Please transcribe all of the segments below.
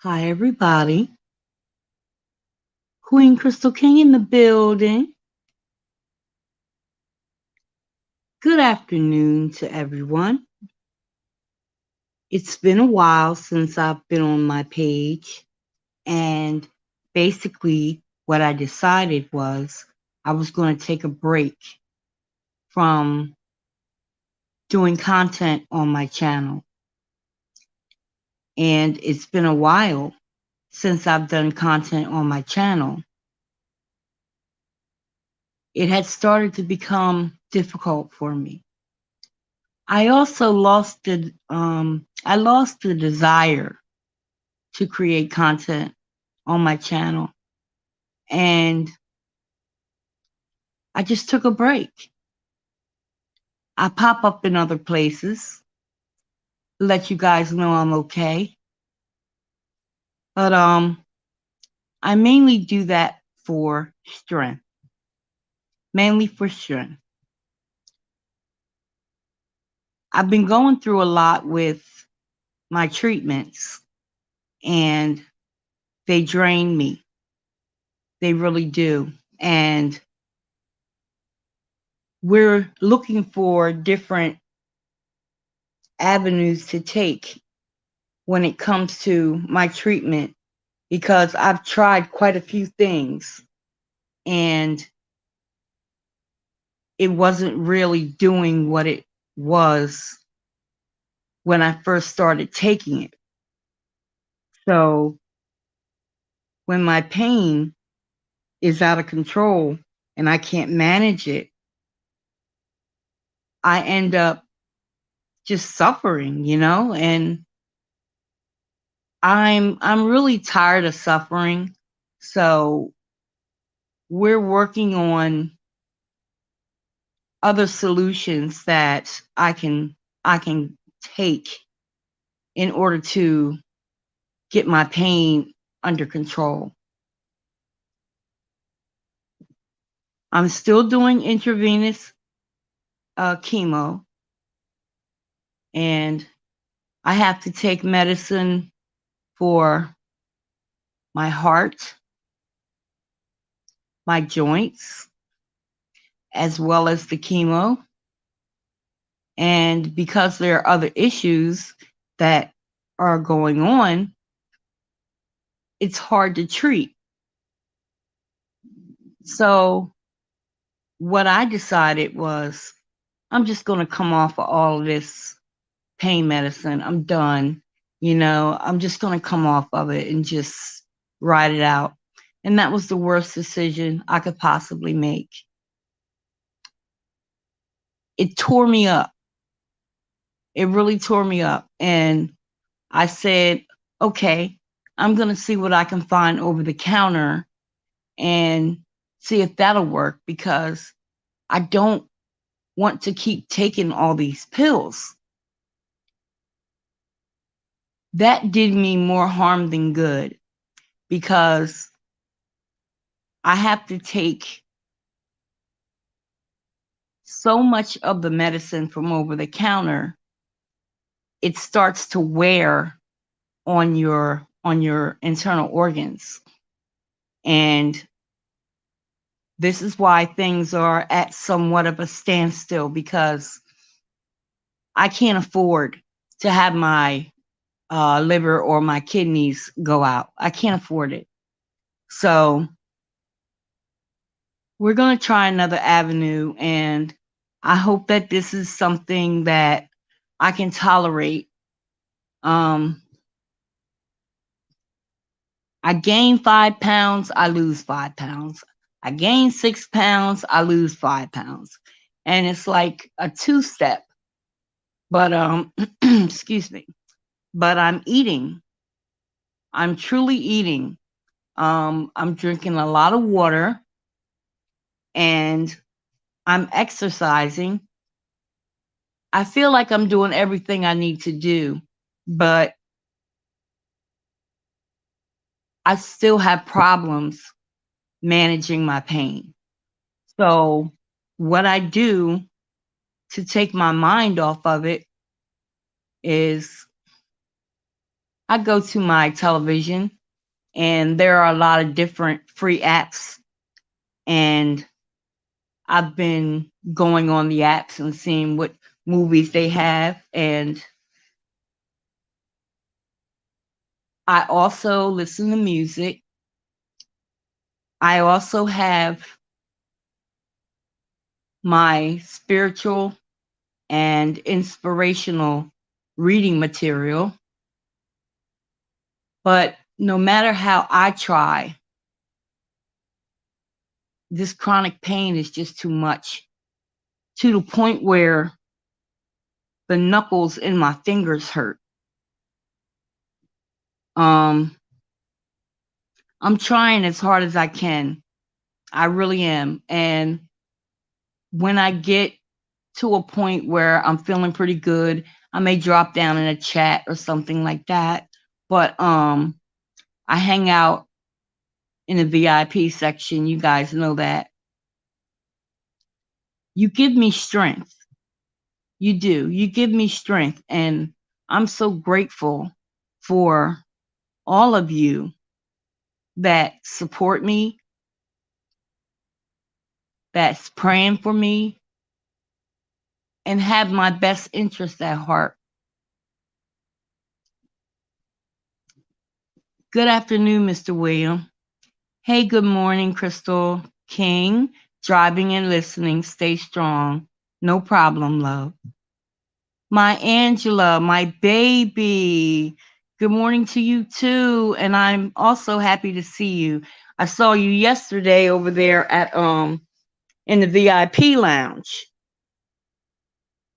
Hi, everybody. Queen Crystal King in the building. Good afternoon to everyone. It's been a while since I've been on my page, and basically, what I decided was I was going to take a break from doing content on my channel. And it's been a while since I've done content on my channel. It had started to become difficult for me. I also lost the desire to create content on my channel, and I just took a break. I pop up in other places, let you guys know I'm okay. But I mainly do that for strength. Mainly for strength. I've been going through a lot with my treatments, and they drain me. They really do. And we're looking for different avenues to take when it comes to my treatment, because I've tried quite a few things and it wasn't really doing what it was when I first started taking it. So when my pain is out of control and I can't manage it, I end up just suffering, and I'm really tired of suffering. So we're working on other solutions that I can take in order to get my pain under control. I'm still doing intravenous chemo, and I have to take medicine for my heart, my joints, as well as the chemo. And because there are other issues that are going on, it's hard to treat. So what I decided was I'm just going to come off of all of this pain medicine. I'm done. I'm just going to come off of it and just ride it out. And that was the worst decision I could possibly make. It tore me up. It really tore me up. And I said, okay, I'm going to see what I can find over the counter and see if that'll work, because I don't want to keep taking all these pills. That did me more harm than good, because I have to take so much of the medicine from over the counter, it starts to wear on your internal organs. And this is why things are at somewhat of a standstill, because I can't afford to have my liver or my kidneys go out. I can't afford it. So we're going to try another avenue, and I hope that this is something that I can tolerate. Um, I gain 5 pounds, I lose 5 pounds. I gain 6 pounds, I lose 5 pounds. And it's like a two-step. But excuse me. But I'm eating. I'm truly eating. I'm drinking a lot of water, and I'm exercising. I feel like I'm doing everything I need to do, but I still have problems managing my pain. So what I do to take my mind off of it is I go to my television, and there are a lot of different free apps, and I've been going on the apps and seeing what movies they have. And I also listen to music. I also have my spiritual and inspirational reading material. But no matter how I try, this chronic pain is just too much, to the point where the knuckles in my fingers hurt. Um, I'm trying as hard as I can. I really am. And when I get to a point where I'm feeling pretty good, I may drop down in a chat or something like that. But I hang out in the VIP section. You guys know that. You give me strength. You do. You give me strength. And I'm so grateful for all of you that support me, that's praying for me, and have my best interest at heart. Good afternoon, Mr. William. Hey, good morning, Crystal King. Driving and listening. Stay strong. No problem, love. My Angela, my baby. Good morning to you too. And I'm also happy to see you. I saw you yesterday over there at in the VIP lounge.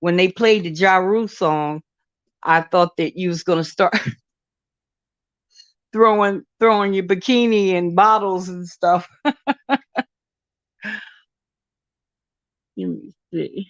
When they played the Ja Rule song, I thought that you was gonna start throwing your bikini and bottles and stuff. Let me see.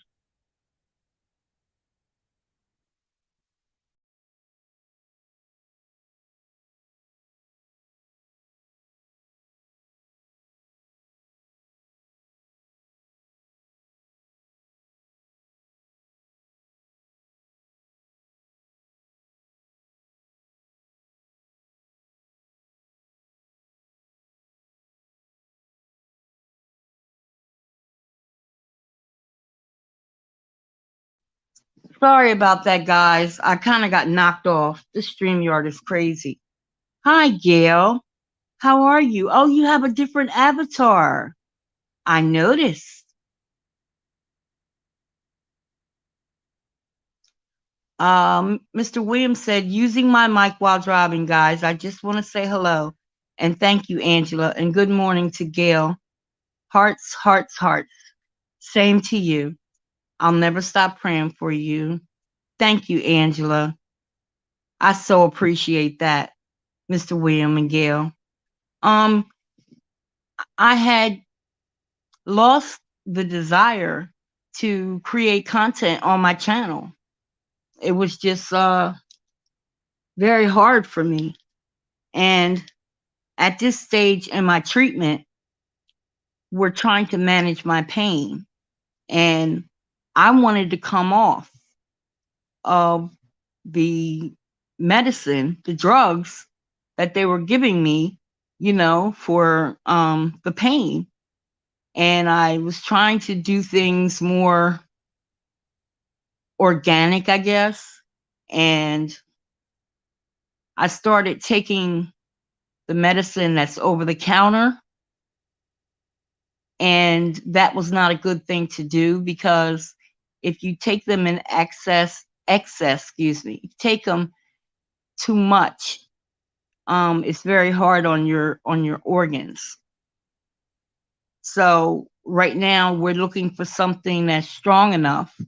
Sorry about that, guys. I kind of got knocked off. This StreamYard is crazy. Hi, Gail. How are you? Oh, you have a different avatar. I noticed. Mr. Williams said, using my mic while driving, guys. I just want to say hello and thank you, Angela, and good morning to Gail. Hearts, hearts, hearts. Same to you. I'll never stop praying for you. Thank you, Angela. I so appreciate that, Mr. William and Gail. Um, I had lost the desire to create content on my channel. It was just very hard for me. And at this stage in my treatment, we're trying to manage my pain. And I wanted to come off of the medicine, the drugs that they were giving me, for the pain. And I was trying to do things more organic, I guess. And I started taking the medicine that's over the counter. And that was not a good thing to do, because if you take them in take them too much, it's very hard on your organs. So right now we're looking for something that's strong enough,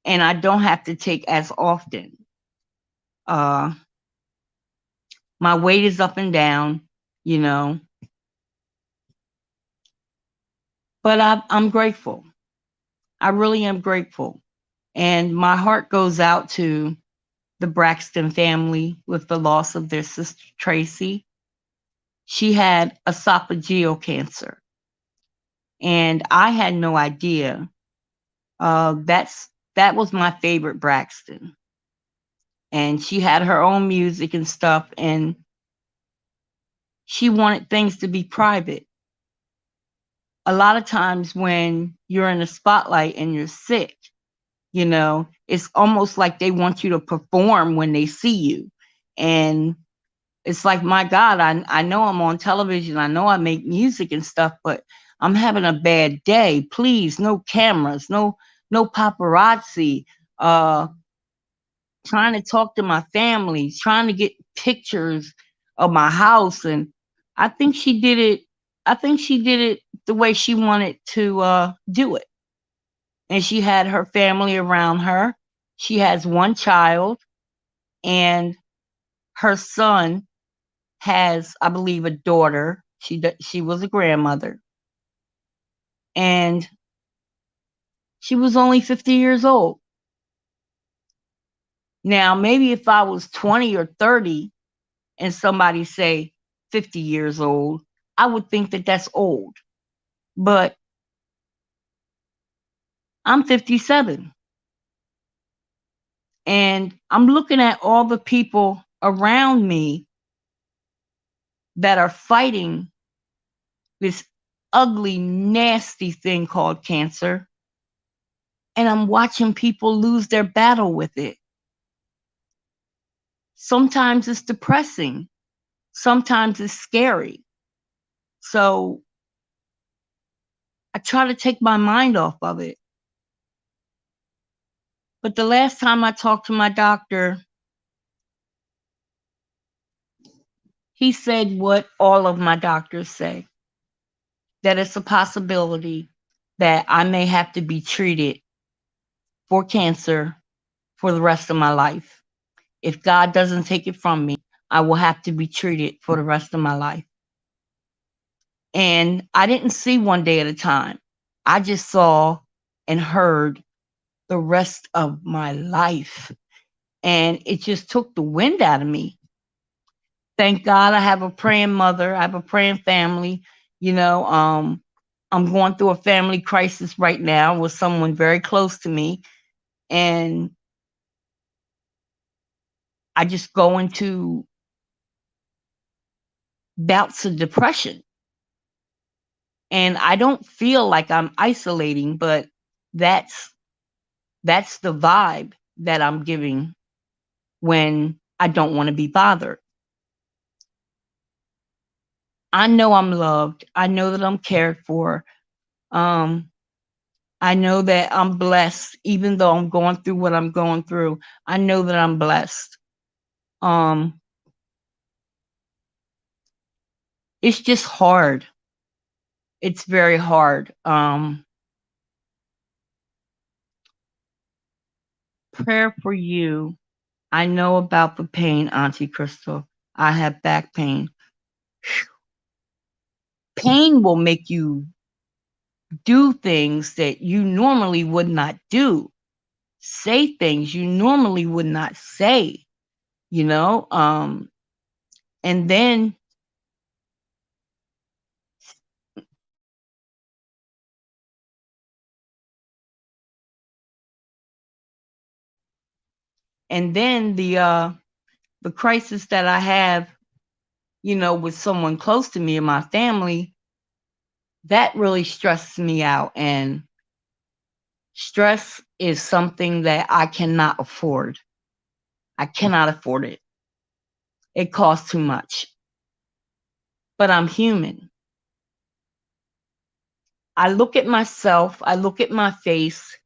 and I don't have to take as often. My weight is up and down, you know, but I'm grateful. I really am grateful. And my heart goes out to the Braxton family with the loss of their sister, Tracy. She had esophageal cancer, and I had no idea. That was my favorite Braxton. and she had her own music and stuff, and she wanted things to be private. A lot of times when you're in the spotlight and you're sick, it's almost like they want you to perform when they see you. And it's like, my God, I know I'm on television. I know I make music and stuff, but I'm having a bad day. Please, no cameras, no paparazzi, trying to talk to my family, trying to get pictures of my house. And I think she did it. I think she did it the way she wanted to do it. And she had her family around her. She has one child, and her son has, I believe, a daughter. She was a grandmother, and she was only 50 years old. Now, maybe if I was 20 or 30 and somebody say 50 years old, I would think that that's old. But I'm 57, and I'm looking at all the people around me that are fighting this ugly, nasty thing called cancer. And I'm watching people lose their battle with it. Sometimes it's depressing. Sometimes it's scary. So I try to take my mind off of it. But the last time I talked to my doctor, he said what all of my doctors say, that it's a possibility that I may have to be treated for cancer for the rest of my life. If God doesn't take it from me, I will have to be treated for the rest of my life. And I didn't see one day at a time. I just saw and heard the rest of my life. And it just took the wind out of me. Thank God I have a praying mother. I have a praying family. I'm going through a family crisis right now with someone very close to me. And I just go into bouts of depression. And I don't feel like I'm isolating, but that's the vibe that I'm giving when I don't want to be bothered. I know I'm loved. I know that I'm cared for. Um, I know that I'm blessed, even though I'm going through what I'm going through. I know that I'm blessed. Um, it's just hard. It's very hard. Prayer for you. I know about the pain, Auntie Crystal. I have back pain. Pain will make you do things that you normally would not do, say things you normally would not say, you know? And then the crisis that I have, with someone close to me in my family, that really stresses me out. And stress is something that I cannot afford. I cannot afford it. It costs too much. But I'm human. I look at myself, I look at my face,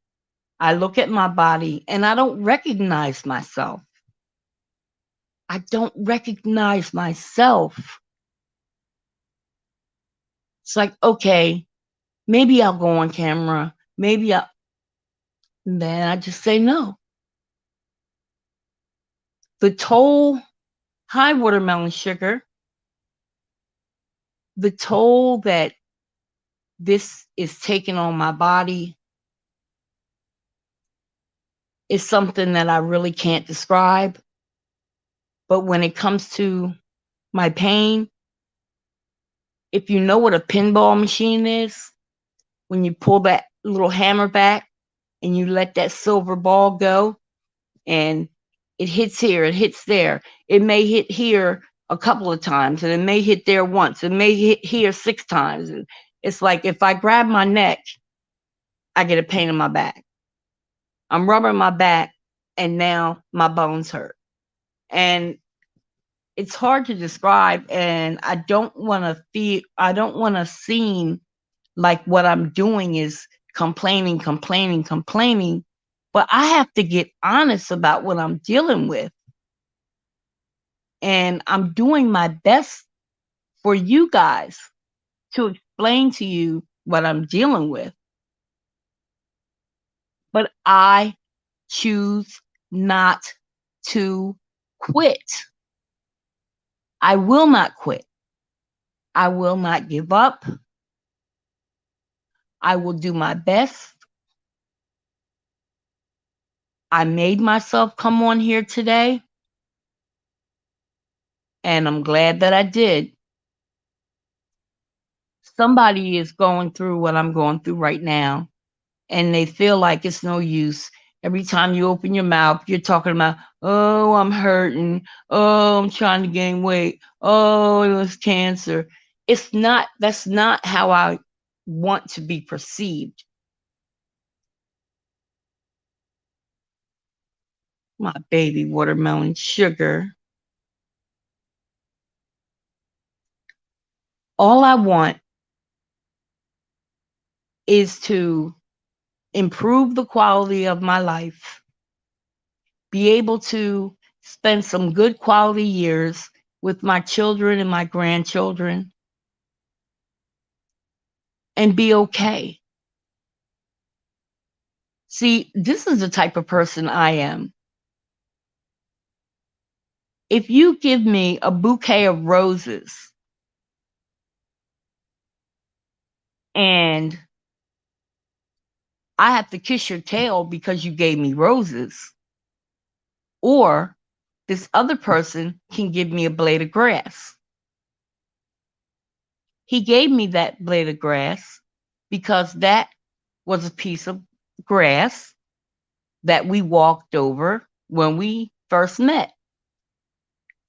I look at my body, and I don't recognize myself. I don't recognize myself. It's like, okay, maybe I'll go on camera. Then I just say no. The toll, high watermelon sugar, the toll that this is taking on my body is something that I really can't describe. But when it comes to my pain, if you know what a pinball machine is, when you pull that little hammer back and you let that silver ball go, and It hits here, it hits there. It may hit here a couple of times, and it may hit there once. It may hit here 6 times. It's like if I grab my neck, I get a pain in my back. I'm rubbing my back, and now my bones hurt. And it's hard to describe, and I don't want to feel, I don't want to seem like what I'm doing is complaining, complaining, complaining, but I have to get honest about what I'm dealing with. And I'm doing my best for you guys to explain to you what I'm dealing with. But I choose not to quit. I will not quit. I will not give up. I will do my best. I made myself come on here today, and I'm glad that I did. Somebody is going through what I'm going through right now, and they feel like it's no use. Every time you open your mouth, you're talking about, oh, I'm hurting. Oh, I'm trying to gain weight. Oh, it was cancer. That's not how I want to be perceived. My baby watermelon sugar. All I want is to improve the quality of my life, be able to spend some good quality years with my children and my grandchildren, and be okay. See, this is the type of person I am. If you give me a bouquet of roses and I have to kiss your tail because you gave me roses, or this other person can give me a blade of grass. He gave me that blade of grass because that was a piece of grass that we walked over when we first met.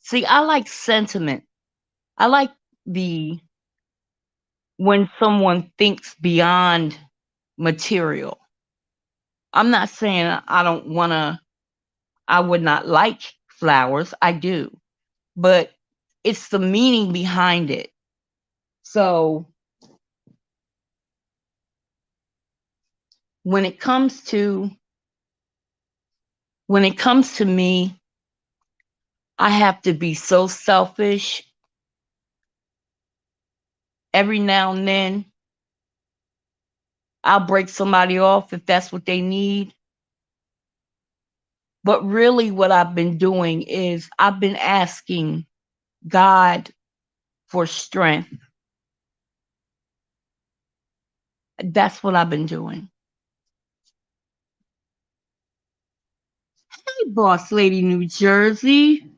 See, I like sentiment. I like the when someone thinks beyond material. I'm not saying I don't want to, I would not like flowers. I do, but it's the meaning behind it. So when it comes to me, I have to be so selfish. Every now and then, I'll break somebody off if that's what they need. But really, what I've been doing is I've been asking God for strength. That's what I've been doing. Hey, Boss Lady New Jersey.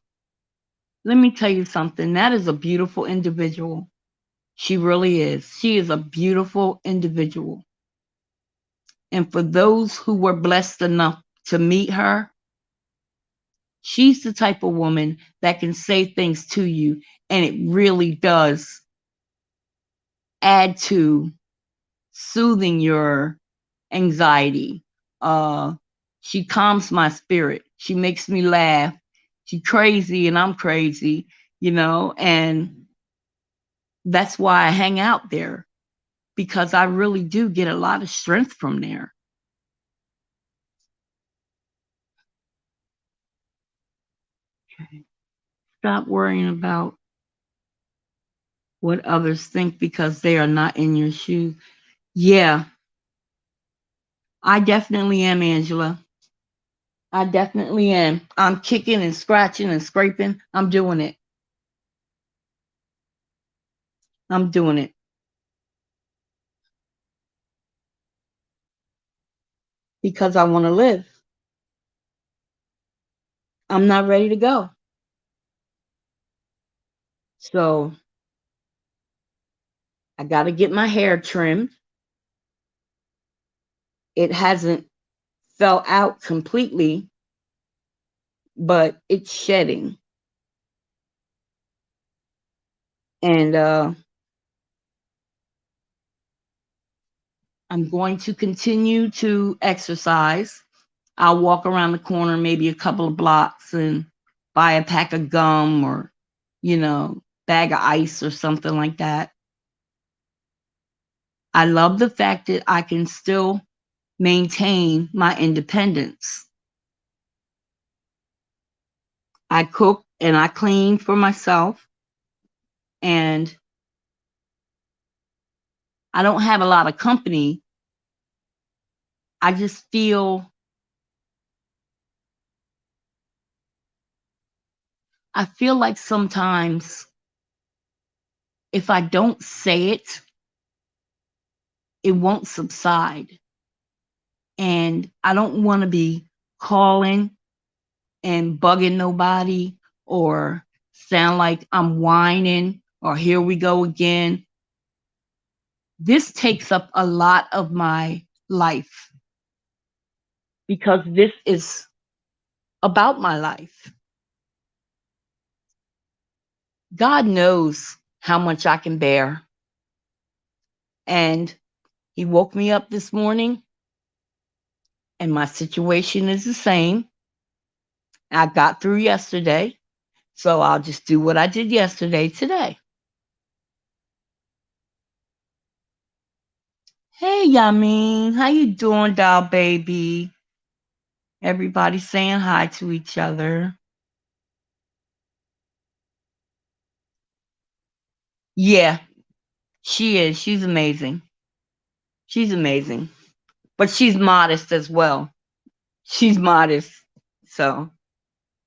Let me tell you something. That is a beautiful individual. She really is. She is a beautiful individual. And for those who were blessed enough to meet her, she's the type of woman that can say things to you, and it really does add to soothing your anxiety. Uh, she calms my spirit. She makes me laugh. She's crazy and I'm crazy, and that's why I hang out there, because I really do get a lot of strength from there. Okay. Stop worrying about what others think because they are not in your shoes. Yeah, I definitely am, Angela. I definitely am. I'm kicking and scratching and scraping. I'm doing it. I'm doing it because I want to live. I'm not ready to go. So I got to get my hair trimmed. It hasn't fell out completely, but it's shedding. And I'm going to continue to exercise. I'll walk around the corner maybe a couple of blocks and buy a pack of gum or, bag of ice or something like that. I love the fact that I can still maintain my independence. I cook and I clean for myself, and I don't have a lot of company. I just feel like sometimes if I don't say it, it won't subside. And I don't want to be calling and bugging nobody or sound like I'm whining or here we go again. This takes up a lot of my life because this is about my life. God knows how much I can bear. And He woke me up this morning, and my situation is the same. I got through yesterday, so I'll just do what I did yesterday today. Hey, Yamin, how you doing, doll baby? Everybody saying hi to each other. Yeah, she is. She's amazing. She's amazing. But she's modest as well. She's modest. So,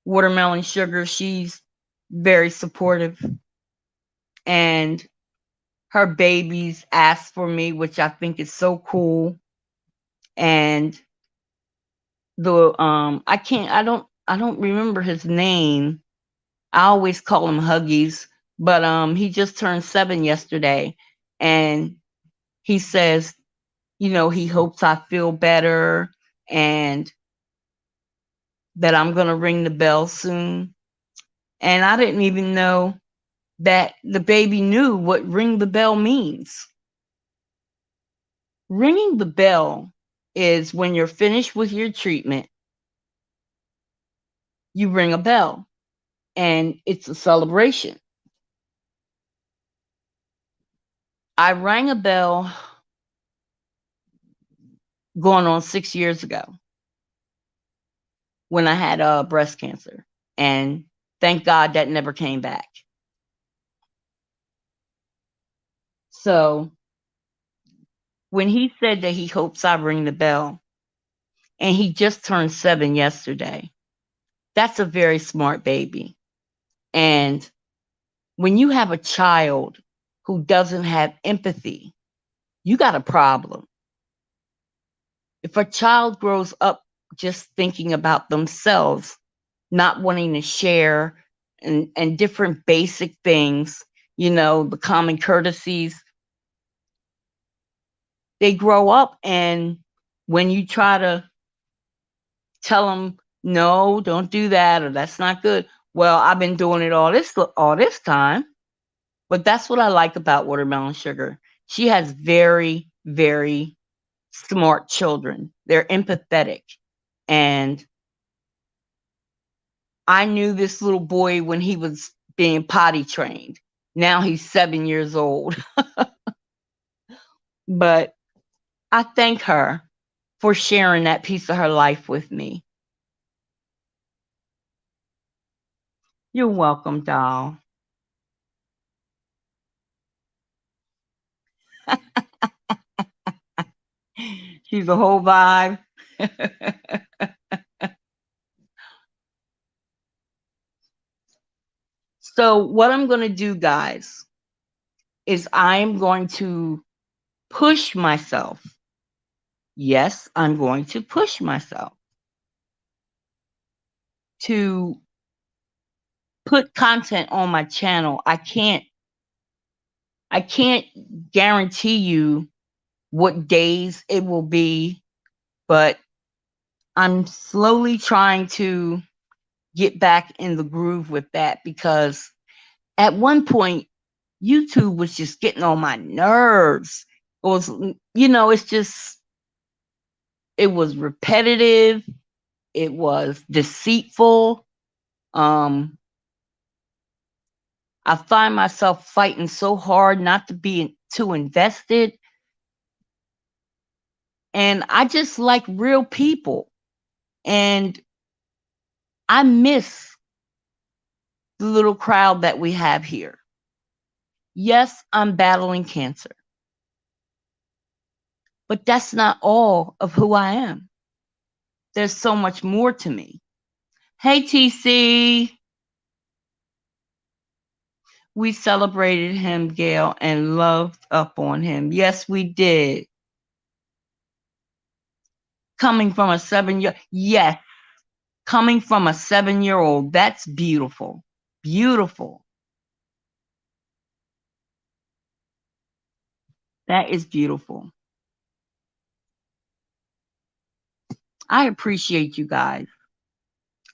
Watermelon Sugar, she's very supportive. And her babies ask for me, which I think is so cool. And I don't remember his name. I always call him Huggies, but he just turned 7 yesterday, and he says, he hopes I feel better and that I'm gonna ring the bell soon. And I didn't even know that the baby knew what ring the bell means. Ringing the bell is when you're finished with your treatment, you ring a bell, and it's a celebration. I rang a bell going on 6 years ago when I had breast cancer, and thank God that never came back. So when he said that he hopes I ring the bell, and he just turned 7 yesterday, that's a very smart baby. And when you have a child who doesn't have empathy, you got a problem. If a child grows up just thinking about themselves, not wanting to share and different basic things, the common courtesies, they grow up, and when you try to tell them, no, don't do that, or that's not good. Well, I've been doing it all this time. But that's what I like about Watermelon Sugar. She has very, very smart children. They're empathetic. And I knew this little boy when he was being potty trained. Now he's 7 years old. But I thank her for sharing that piece of her life with me. You're welcome, doll. She's a whole vibe. So, what I'm going to do, guys, is I'm going to push myself. Yes, I'm going to push myself to put content on my channel. I can't guarantee you what days it will be, but I'm slowly trying to get back in the groove with that, because at one point YouTube was just getting on my nerves. It was, it's just, it was repetitive. It was deceitful. Um, I find myself fighting so hard not to be too invested. And I just like real people. And I miss the little crowd that we have here. Yes, I'm battling cancer, but that's not all of who I am. There's so much more to me. Hey, TC. We celebrated him, Gail, and loved up on him. Yes, we did. Coming from a 7-year, yes, coming from a 7-year-old, that's beautiful. Beautiful. That is beautiful. I appreciate you guys.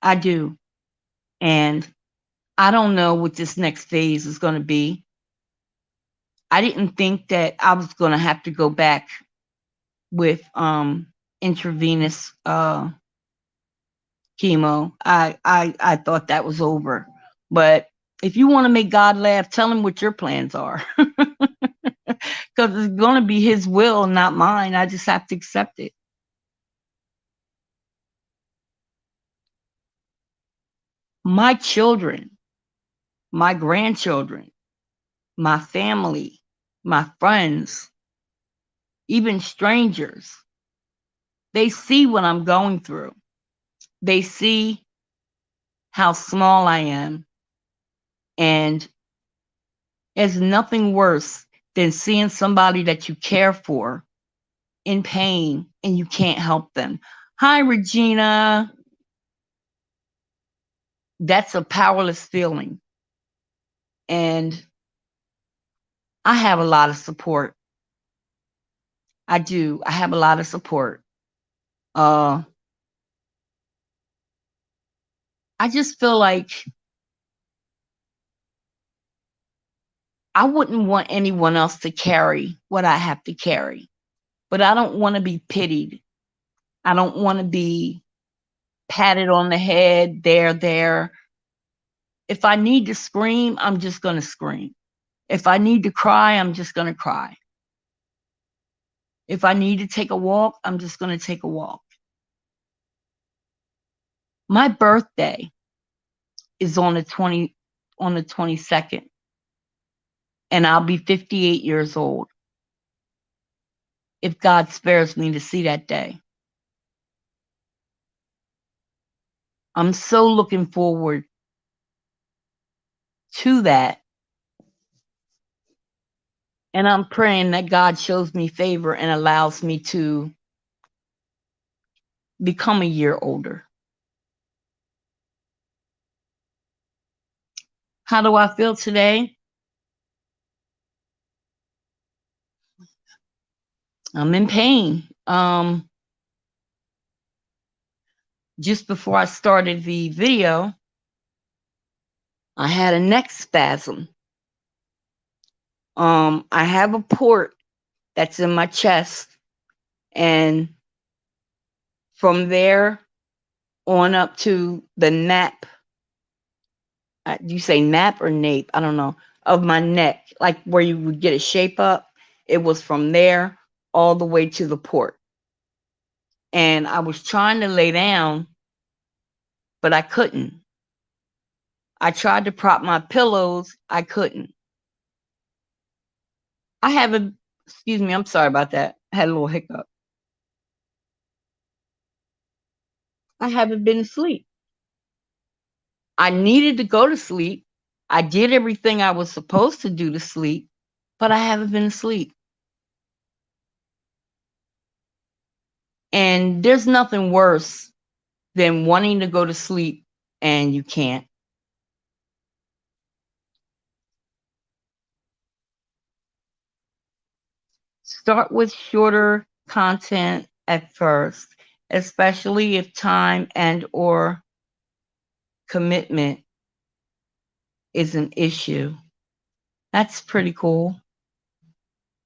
I do. And I don't know what this next phase is going to be. I didn't think that I was going to have to go back with intravenous chemo. I thought that was over. But if you want to make God laugh, tell him what your plans are. Because it's going to be his will, not mine. I just have to accept it. My children, my grandchildren, my family, my friends, even strangers, they see what I'm going through. They see how small I am. And there's nothing worse than seeing somebody that you care for in pain and you can't help them. Hi, Regina. That's a powerless feeling. And I have a lot of support. I do. I have a lot of support. I just feel like I wouldn't want anyone else to carry what I have to carry. But I don't want to be pitied. I don't want to be patted on the head, there. If I need to scream, I'm just going to scream. If I need to cry, I'm just going to cry. If I need to take a walk, I'm just going to take a walk. My birthday is on the 22nd, and I'll be 58 years old if God spares me to see that day. I'm so looking forward to that. And I'm praying that God shows me favor and allows me to become a year older. How do I feel today? I'm in pain. Just before I started the video, I had a neck spasm. I have a port that's in my chest, and from there on up to the nap, you say nap or nape? I don't know, of my neck, like where you would get a shape up. It was from there all the way to the port. And I was trying to lay down, but I couldn't. I tried to prop my pillows. I couldn't. I haven't, excuse me, I'm sorry about that. I had a little hiccup. I haven't been asleep. I needed to go to sleep. I did everything I was supposed to do to sleep, but I haven't been asleep. And there's nothing worse than wanting to go to sleep and you can't. Start with shorter content at first, especially if time and or commitment is an issue. That's pretty cool.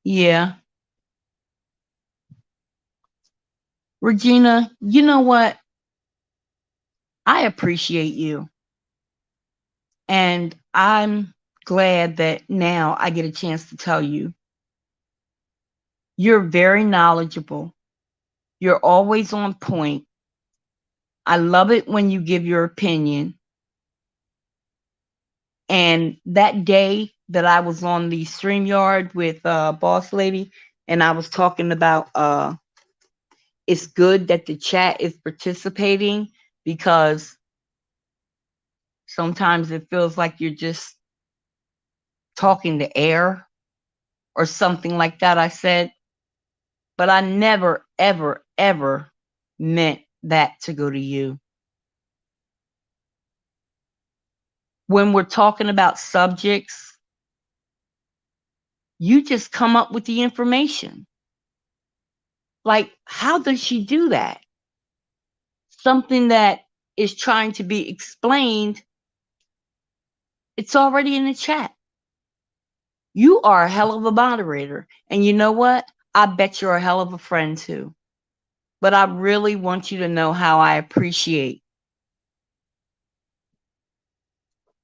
Yeah. Regina, you know what? I appreciate you. And I'm glad that now I get a chance to tell you you're very knowledgeable. You're always on point. I love it when you give your opinion. And that day that I was on the StreamYard with Boss Lady, and I was talking about it's good that the chat is participating because sometimes it feels like you're just talking to air or something like that. I said, but I never, ever, ever meant that to go to you. When we're talking about subjects, you just come up with the information. Like, how does she do that? Something that is trying to be explained, it's already in the chat. You are a hell of a moderator. And you know what? I bet you're a hell of a friend too. But I really want you to know how I appreciate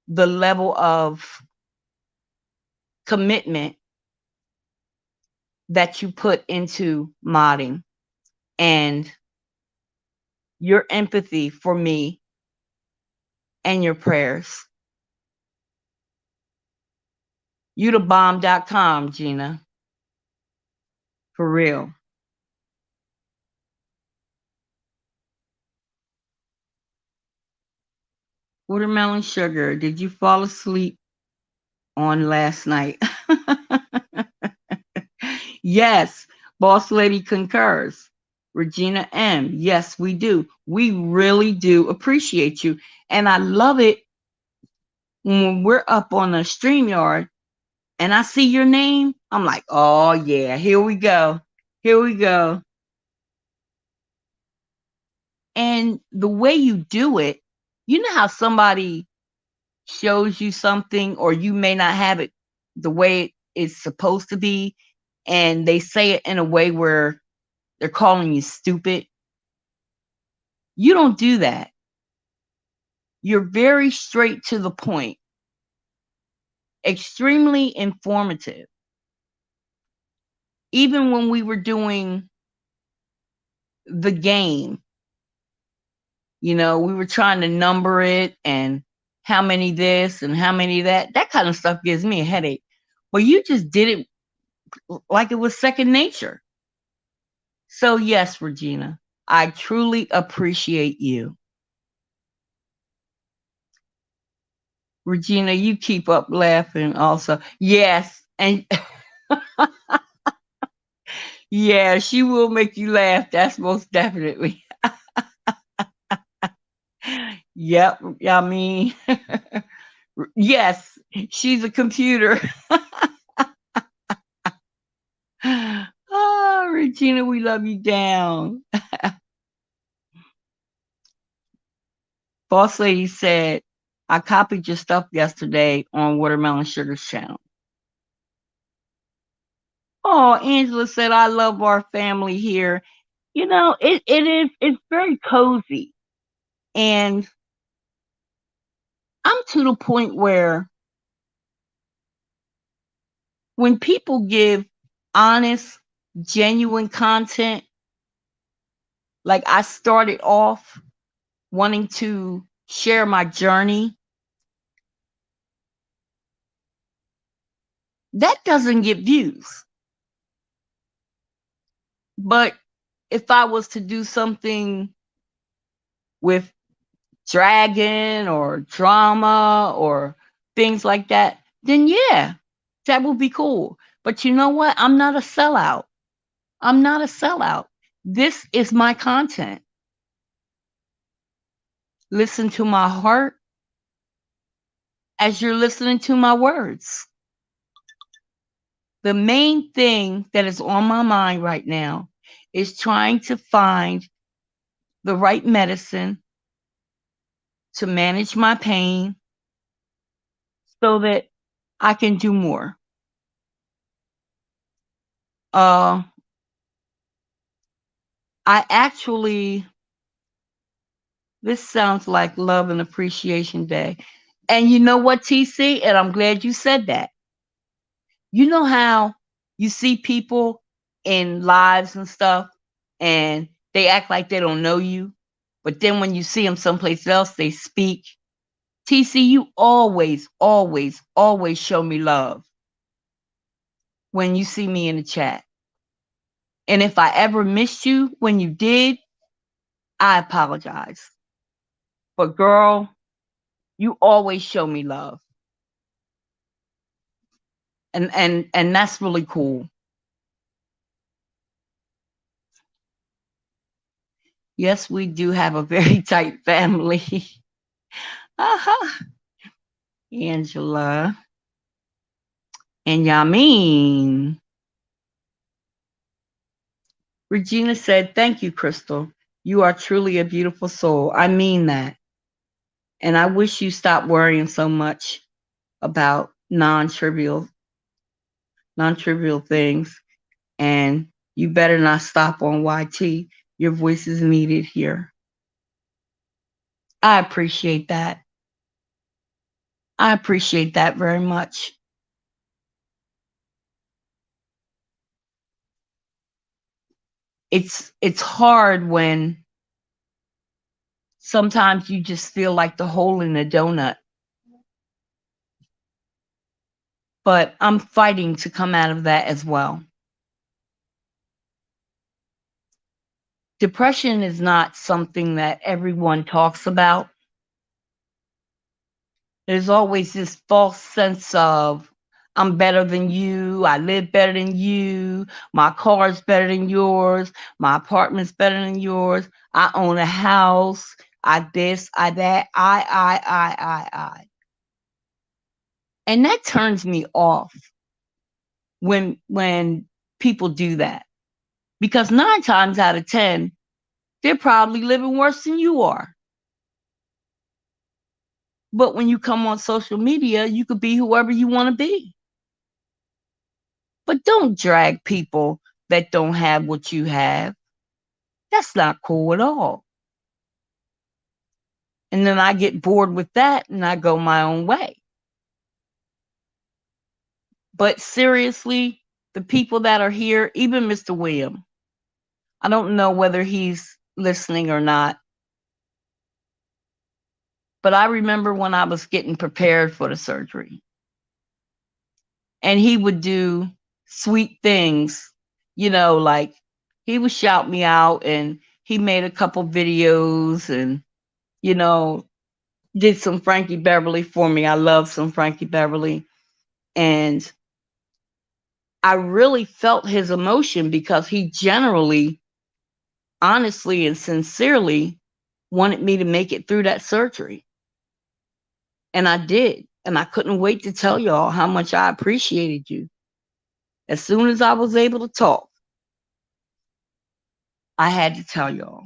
the level of commitment that you put into modding and your empathy for me and your prayers. You the bomb.com, Gina. For real. Watermelon sugar, did you fall asleep on last night? Yes, Boss Lady concurs. Regina M. Yes, we do. We really do appreciate you. And I love it when we're up on the StreamYard and I see your name. I'm like, oh, yeah, here we go. Here we go. And the way you do it, you know how somebody shows you something or you may not have it the way it's supposed to be, and they say it in a way where they're calling you stupid. You don't do that. You're very straight to the point, extremely informative. Even when we were doing the game, we were trying to number it and how many this and how many that. That kind of stuff gives me a headache. But you just did it like it was second nature. So, yes, Regina, I truly appreciate you. Regina, you keep up laughing also. Yes. And yeah, she will make you laugh. That's most definitely. Yep. I mean, yes, she's a computer. Oh, Regina, we love you down. Boss Lady said, I copied your stuff yesterday on Watermelon Sugar's channel. Oh, Angela said, I love our family here. It's very cozy. And I'm to the point where when people give honest, genuine content, like I started off wanting to share my journey, that doesn't get views. But if I was to do something with dragon or drama or things like that, then yeah, that would be cool. But you know what? I'm not a sellout. I'm not a sellout. This is my content. Listen to my heart as you're listening to my words. The main thing that is on my mind right now is trying to find the right medicine to manage my pain so that I can do more. Uh, I actually, this sounds like Love and Appreciation Day. And you know what, TC? And I'm glad you said that. You know how you see people in lives and stuff, and they act like they don't know you, but then when you see them someplace else, they speak. TC, you always, always, always show me love when you see me in the chat. And if I ever missed you when you did, I apologize. But girl, you always show me love. And that's really cool. Yes, we do have a very tight family. Uh-huh. Angela and Yamin. Regina said, "Thank you, Crystal. You are truly a beautiful soul. I mean that. And I wish you stopped worrying so much about non-trivial things. And you better not stop on YT. Your voice is needed here." I appreciate that. I appreciate that very much. It's hard when sometimes you just feel like the hole in the donut. But I'm fighting to come out of that as well. Depression is not something that everyone talks about. There's always this false sense of, I'm better than you, I live better than you, my car's better than yours, my apartment's better than yours, I own a house, I this, I that, I. And that turns me off when people do that. Because 9 times out of 10, they're probably living worse than you are. But when you come on social media, you could be whoever you want to be. But don't drag people that don't have what you have. That's not cool at all. And then I get bored with that and I go my own way. But seriously, the people that are here, even Mr. William, I don't know whether he's listening or not. But I remember when I was getting prepared for the surgery, and he would do sweet things, like he would shout me out, and he made a couple videos and, you know, did some Frankie Beverly for me. I love some Frankie Beverly. And I really felt his emotion because he generally, honestly, and sincerely wanted me to make it through that surgery. And I did. And I couldn't wait to tell y'all how much I appreciated you. As soon as I was able to talk, I had to tell y'all.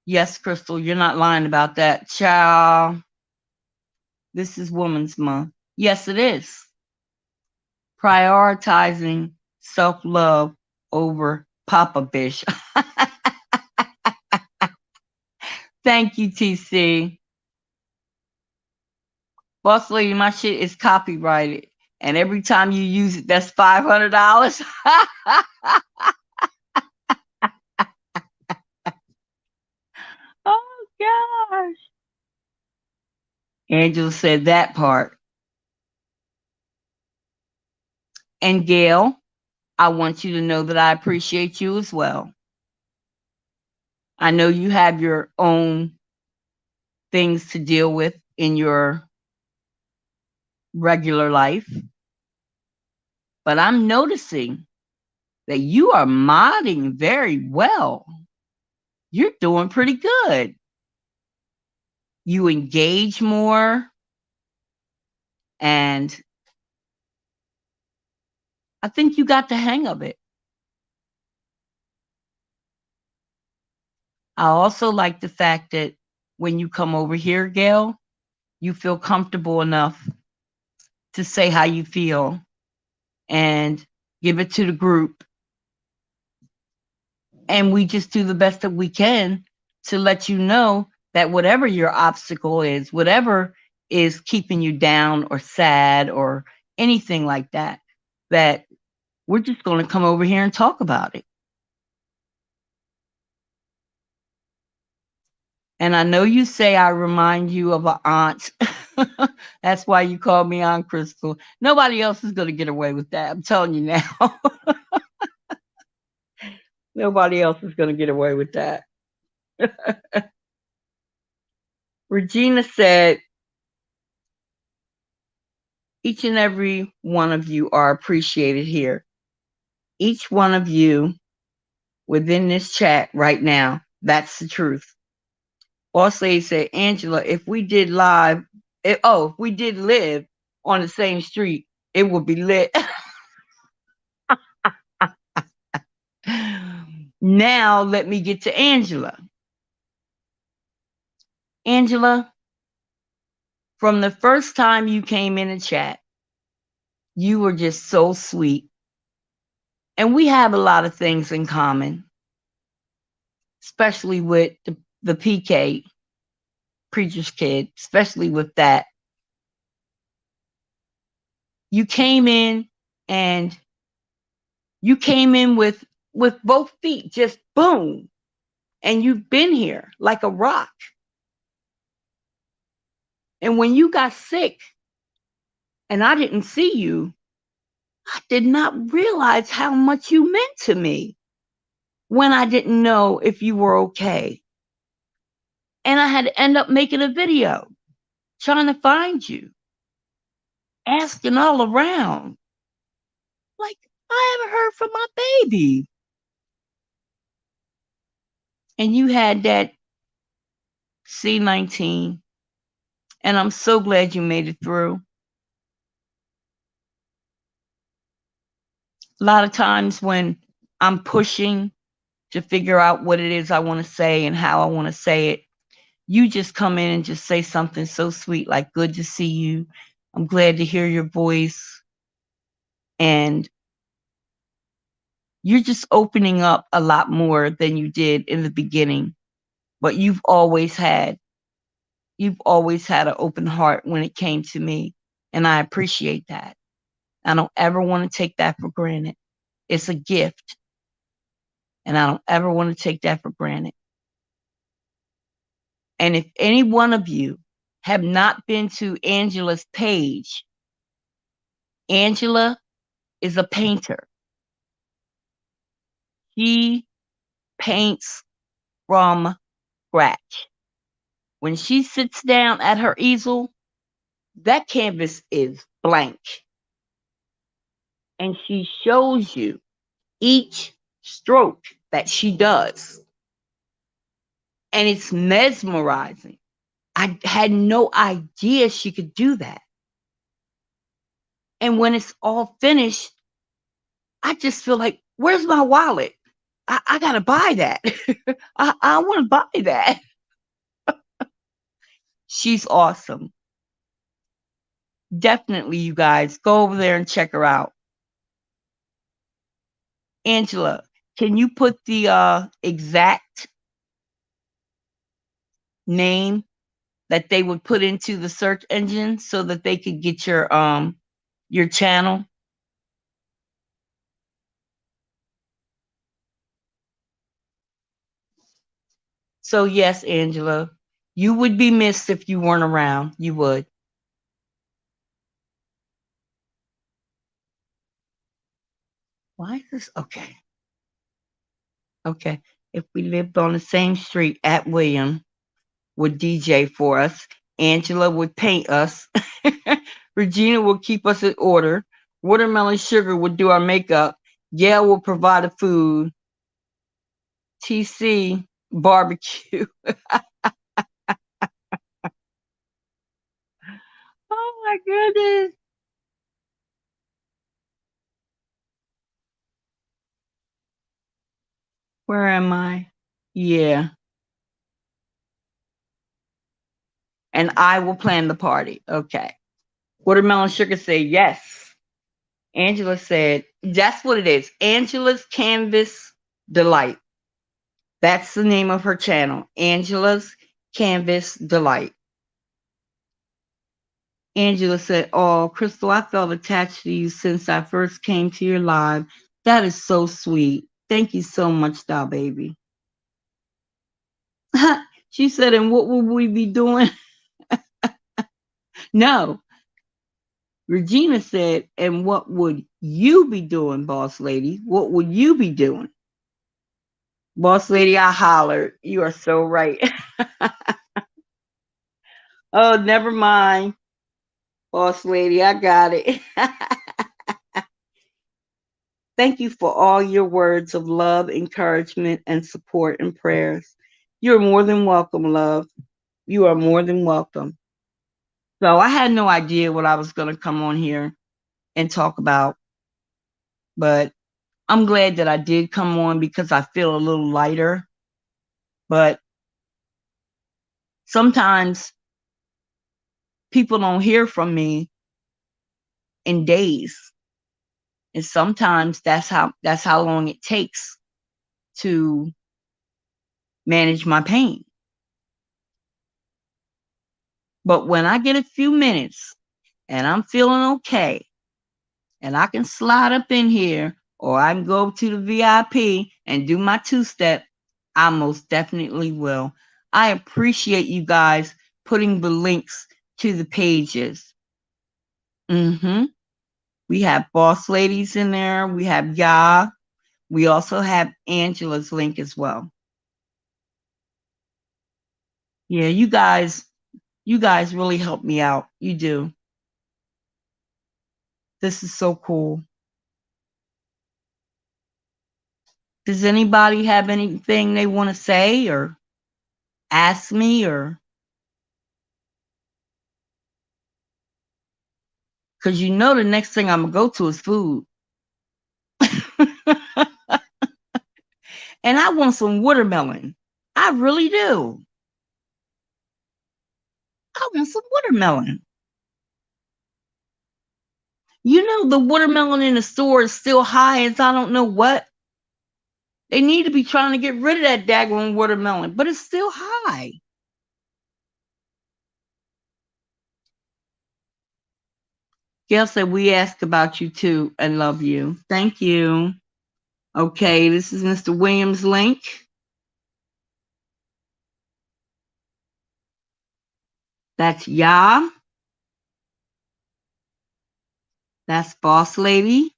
Yes, Crystal, you're not lying about that. Child, this is Women's Month. Yes, it is. Prioritizing self-love over Papa Bish. Thank you, TC. Boss lady, my shit is copyrighted. And every time you use it, that's $500. Oh, gosh. Angela said that part. And Gail, I want you to know that I appreciate you as well. I know you have your own things to deal with in your regular life, but I'm noticing that you are modding very well. You're doing pretty good. You engage more, and I think you got the hang of it. I also like the fact that when you come over here, Gail, you feel comfortable enough to say how you feel and give it to the group. And we just do the best that we can to let you know that whatever your obstacle is, whatever is keeping you down or sad or anything like that, that we're just going to come over here and talk about it. And I know you say I remind you of an aunt. That's why you call me Aunt Crystal. Nobody else is going to get away with that. I'm telling you now. Nobody else is going to get away with that. Regina said, each and every one of you are appreciated here. Each one of you within this chat right now, that's the truth. Boss Lady said, Angela, if we did live, if we did live on the same street, it would be lit. Now let me get to Angela. Angela, from the first time you came in the chat, you were just so sweet. And we have a lot of things in common, especially with the PK, Preacher's Kid, especially with that. You came in and you came in with both feet, just boom. And you've been here like a rock. And when you got sick and I didn't see you, I did not realize how much you meant to me when I didn't know if you were okay. And I had to end up making a video trying to find you, asking all around. Like, I haven't heard from my baby. And you had that C19. And I'm so glad you made it through. A lot of times when I'm pushing to figure out what it is I want to say and how I want to say it, you just come in and just say something so sweet, like, good to see you. I'm glad to hear your voice. And you're just opening up a lot more than you did in the beginning. But you've always had an open heart when it came to me. And I appreciate that. I don't ever want to take that for granted. It's a gift. And I don't ever want to take that for granted. And if any one of you have not been to Angela's page, Angela is a painter. She paints from scratch. When she sits down at her easel, that canvas is blank. And she shows you each stroke that she does. And it's mesmerizing. I had no idea she could do that. And when it's all finished, I just feel like, where's my wallet? I gotta buy that. I want to buy that. She's awesome. Definitely, you guys, go over there and check her out. Angela, can you put the exact name that they would put into the search engine so that they could get your channel? So yes, Angela, you would be missed if you weren't around. You would. Why is this? Okay. Okay. If we lived on the same street, at William would DJ for us. Angela would paint us. Regina would keep us in order. Watermelon Sugar would do our makeup. Gail will provide the food. TC barbecue. Oh my goodness. Where am I? Yeah. and I will plan the party. Okay. Watermelon Sugar said yes. Angela said, that's what it is. Angela's Canvas Delight. That's the name of her channel. Angela's Canvas Delight. Angela said, oh, Crystal, I felt attached to you since I first came to your live. That is so sweet. Thank you so much, doll baby. She said, and what will we be doing? No. Regina said, and what would you be doing, boss lady? What would you be doing? Boss lady, I hollered. You are so right. Oh, never mind. Boss lady, I got it. Thank you for all your words of love, encouragement, and support and prayers. You're more than welcome, love. You are more than welcome. So I had no idea what I was going to come on here and talk about, but I'm glad that I did come on because I feel a little lighter. But sometimes people don't hear from me in days. And sometimes that's how long it takes to manage my pain. But when I get a few minutes and I'm feeling okay, and I can slide up in here or I can go to the VIP and do my two-step, I most definitely will. I appreciate you guys putting the links to the pages. We have Boss Ladies in there. We have Ya. We also have Angela's link as well. Yeah, you guys really help me out. You do. This is so cool. Does anybody have anything they want to say or ask me or? Because you know the next thing I'm going to go to is food. And I want some watermelon. I really do. I want some watermelon. You know, the watermelon in the store is still high as I don't know what. They need to be trying to get rid of that daggone watermelon, but it's still high. Gail said, we asked about you too and love you. Thank you. Okay, this is Mr. Williams' link. That's Ya. That's Boss Lady.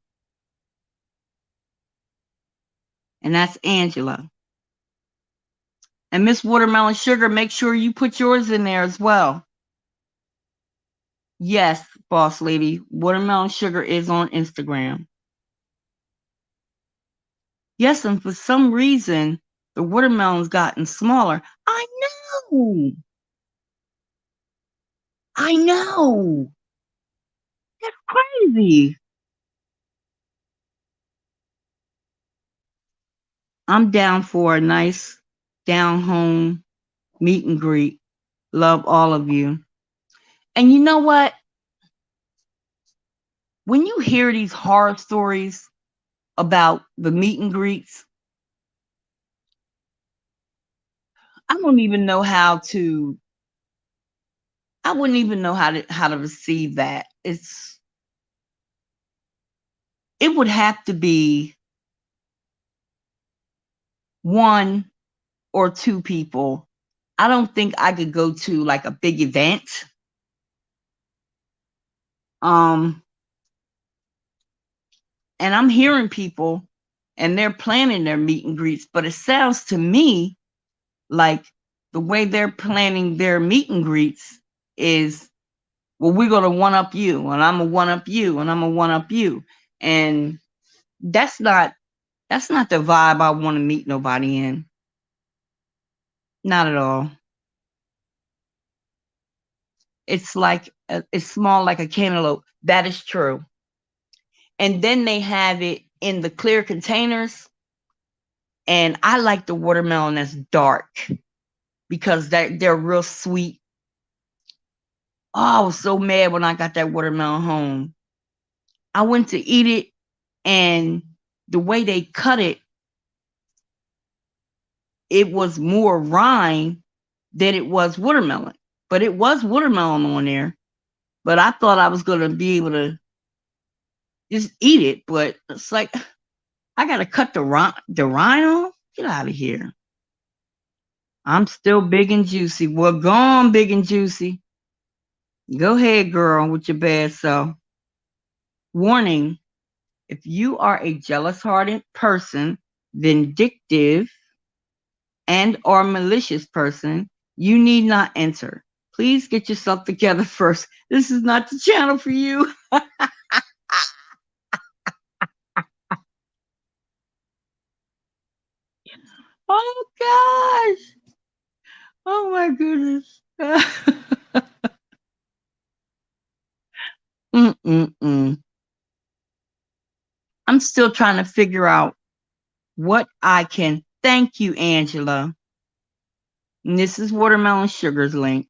And that's Angela. And Miss Watermelon Sugar, make sure you put yours in there as well. Yes, Boss Lady. Watermelon Sugar is on Instagram. Yes, and for some reason, the watermelon's gotten smaller. I know. I know. That's crazy. I'm down for a nice down home meet and greet. Love all of you. And you know what? When you hear these horror stories about the meet and greets, I wouldn't even know how to receive that. It would have to be one or two people. I don't think I could go to like a big event. And I'm hearing people and they're planning their meet and greets, but it sounds to me like the way they're planning their meet and greets is, well, we're going to one up you and I'm going to one up you and I'm going to one up you. And that's not the vibe I want to meet nobody in. Not at all. It's like, it's small like a cantaloupe. That is true. And then they have it in the clear containers. And I like the watermelon that's dark because they're real sweet Oh, I was so mad when I got that watermelon home. I went to eat it, and the way they cut it, it was more rind than it was watermelon. But it was watermelon on there. But I thought I was gonna be able to just eat it. But it's like I gotta cut the rind off. Get out of here. I'm still big and juicy. Well, go on, big and juicy. Go ahead, girl, with your bad self. Warning: if you are a jealous-hearted person, vindictive, and or malicious person, you need not enter. Please get yourself together first. This is not the channel for you. Oh gosh. Oh my goodness. Mm-mm-mm. I'm still trying to figure out what I can. Thank you, Angela. And this is Watermelon Sugar's link.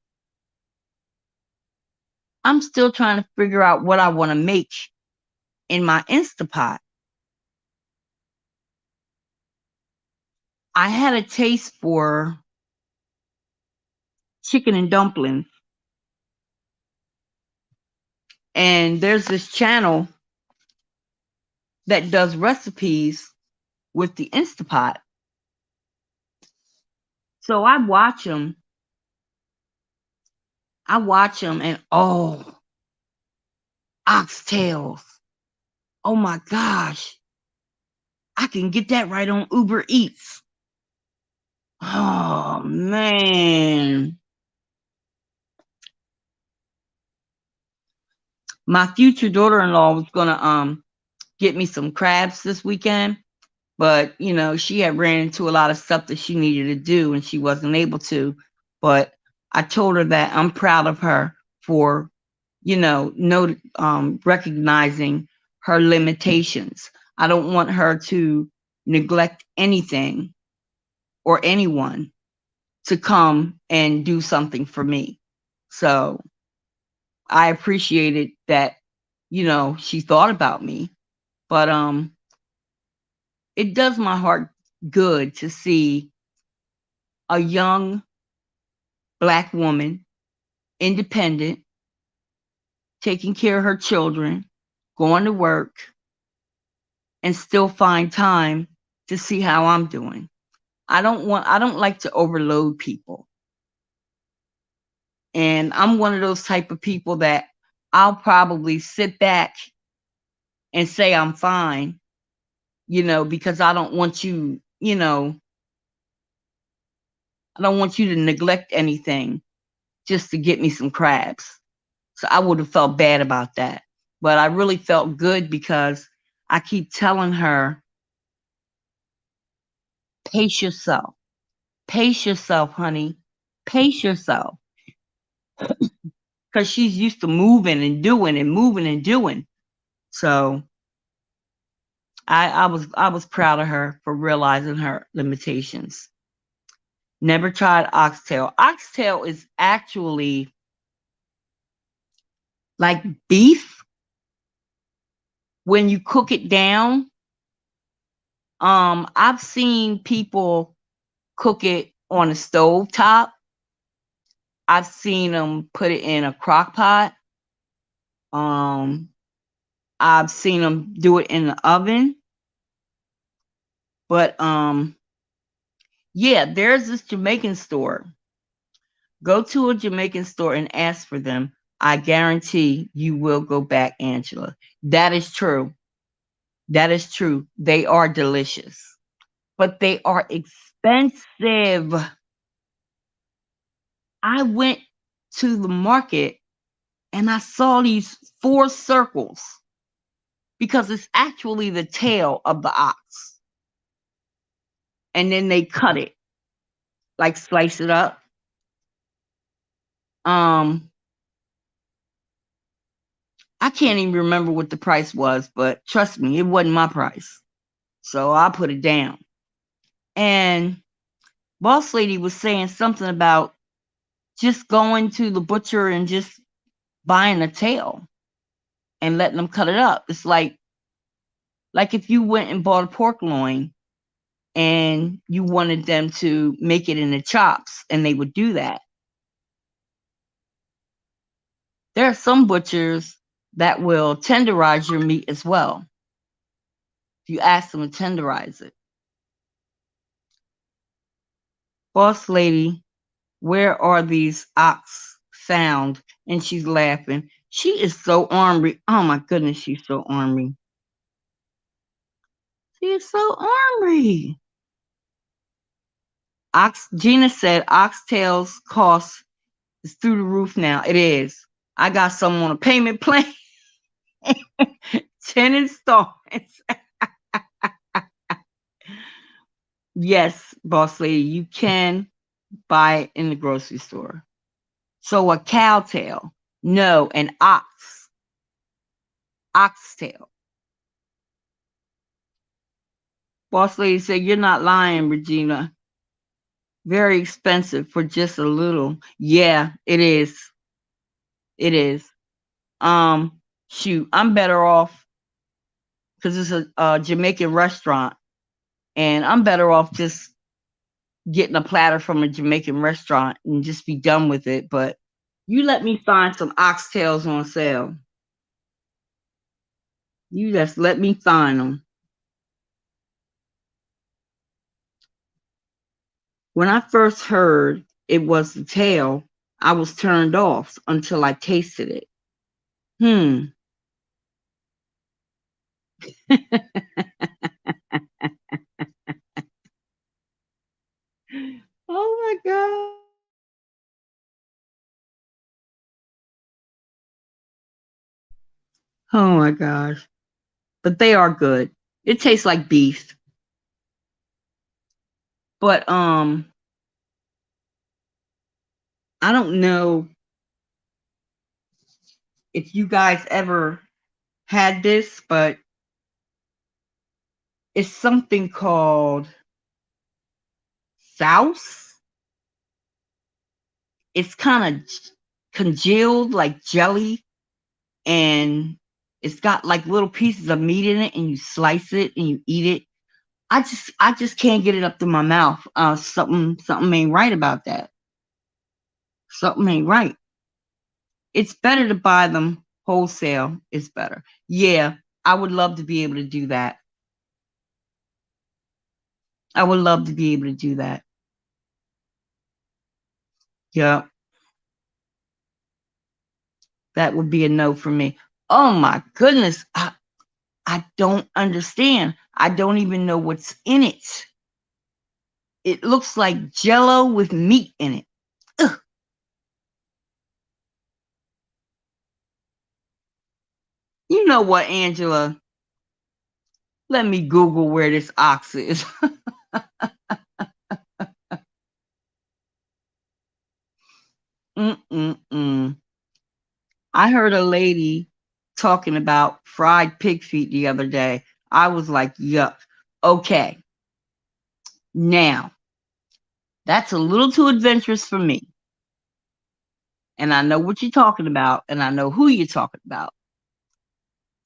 I'm still trying to figure out what I want to make in my Instapot. I had a taste for chicken and dumplings, and there's this channel that does recipes with the Instapot. So I watch them, and oh, oxtails. Oh my gosh, I can get that right on Uber Eats. Oh man. My future daughter-in-law was gonna get me some crabs this weekend, but she had ran into a lot of stuff that she needed to do and she wasn't able to. But I told her that I'm proud of her for recognizing her limitations. I don't want her to neglect anything or anyone to come and do something for me. So I appreciated that, she thought about me. But it does my heart good to see a young Black woman, independent, taking care of her children, going to work, and still find time to see how I'm doing. I don't like to overload people. And I'm one of those type of people that I'll probably sit back and say I'm fine, because I don't want you, I don't want you to neglect anything just to get me some crabs. So I would have felt bad about that. But I really felt good because I keep telling her, pace yourself. Pace yourself, honey. Pace yourself. Because she's used to moving and doing and moving and doing. So I was proud of her for realizing her limitations. Never tried oxtail. Oxtail is actually like beef when you cook it down. I've seen people cook it on a stove top. I've seen them put it in a crock pot. Um, I've seen them do it in the oven. But yeah, there's this Jamaican store. Go to a Jamaican store and ask for them. I guarantee you will go back, Angela. That is true. That is true. They are delicious, but they are expensive. I went to the market and I saw these 4 circles because it's actually the tail of the ox. And then they cut it, like slice it up. Um, I can't even remember what the price was, but trust me, it wasn't my price. So I put it down. And boss lady was saying something about just going to the butcher and just buying a tail and letting them cut it up. It's like if you went and bought a pork loin and you wanted them to make it into chops, and they would do that. There are some butchers that will tenderize your meat as well. If you ask them to tenderize it. Boss lady, where are these ox found? And she's laughing. She is so ornery. Oh my goodness, she's so ornery. She is so ornery. Gina said oxtails cost is through the roof now. It is. I got some on a payment plan. 10 installments. Yes, boss lady, you can buy it in the grocery store. So a cow tail. No, an oxtail. Boss lady said, you're not lying, Regina. Very expensive for just a little. Yeah, it is. It is. Shoot, I'm better off because it's a Jamaican restaurant, and I'm better off just getting a platter from a Jamaican restaurant and just be done with it. But you let me find some oxtails on sale. You just let me find them. When I first heard it was the tail, I was turned off until I tasted it. Oh my God. Oh my gosh. But they are good. It tastes like beef. But I don't know if you guys ever had this, but it's something called souse. It's kind of congealed like jelly, and it's got like little pieces of meat in it, and you slice it and you eat it. I just can't get it up to my mouth. Something ain't right about that. Something ain't right. It's better to buy them wholesale. It's better. Yeah, I would love to be able to do that. I would love to be able to do that. Yeah, that would be a no for me. Oh my goodness. I don't understand. I don't even know what's in it. It looks like jello with meat in it. Ugh. You know what, Angela? Let me Google where this ox is. Mm-mm-mm. I heard a lady talking about fried pig feet the other day. I was like, yuck. Okay. Now, that's a little too adventurous for me. And I know what you're talking about, and I know who you're talking about.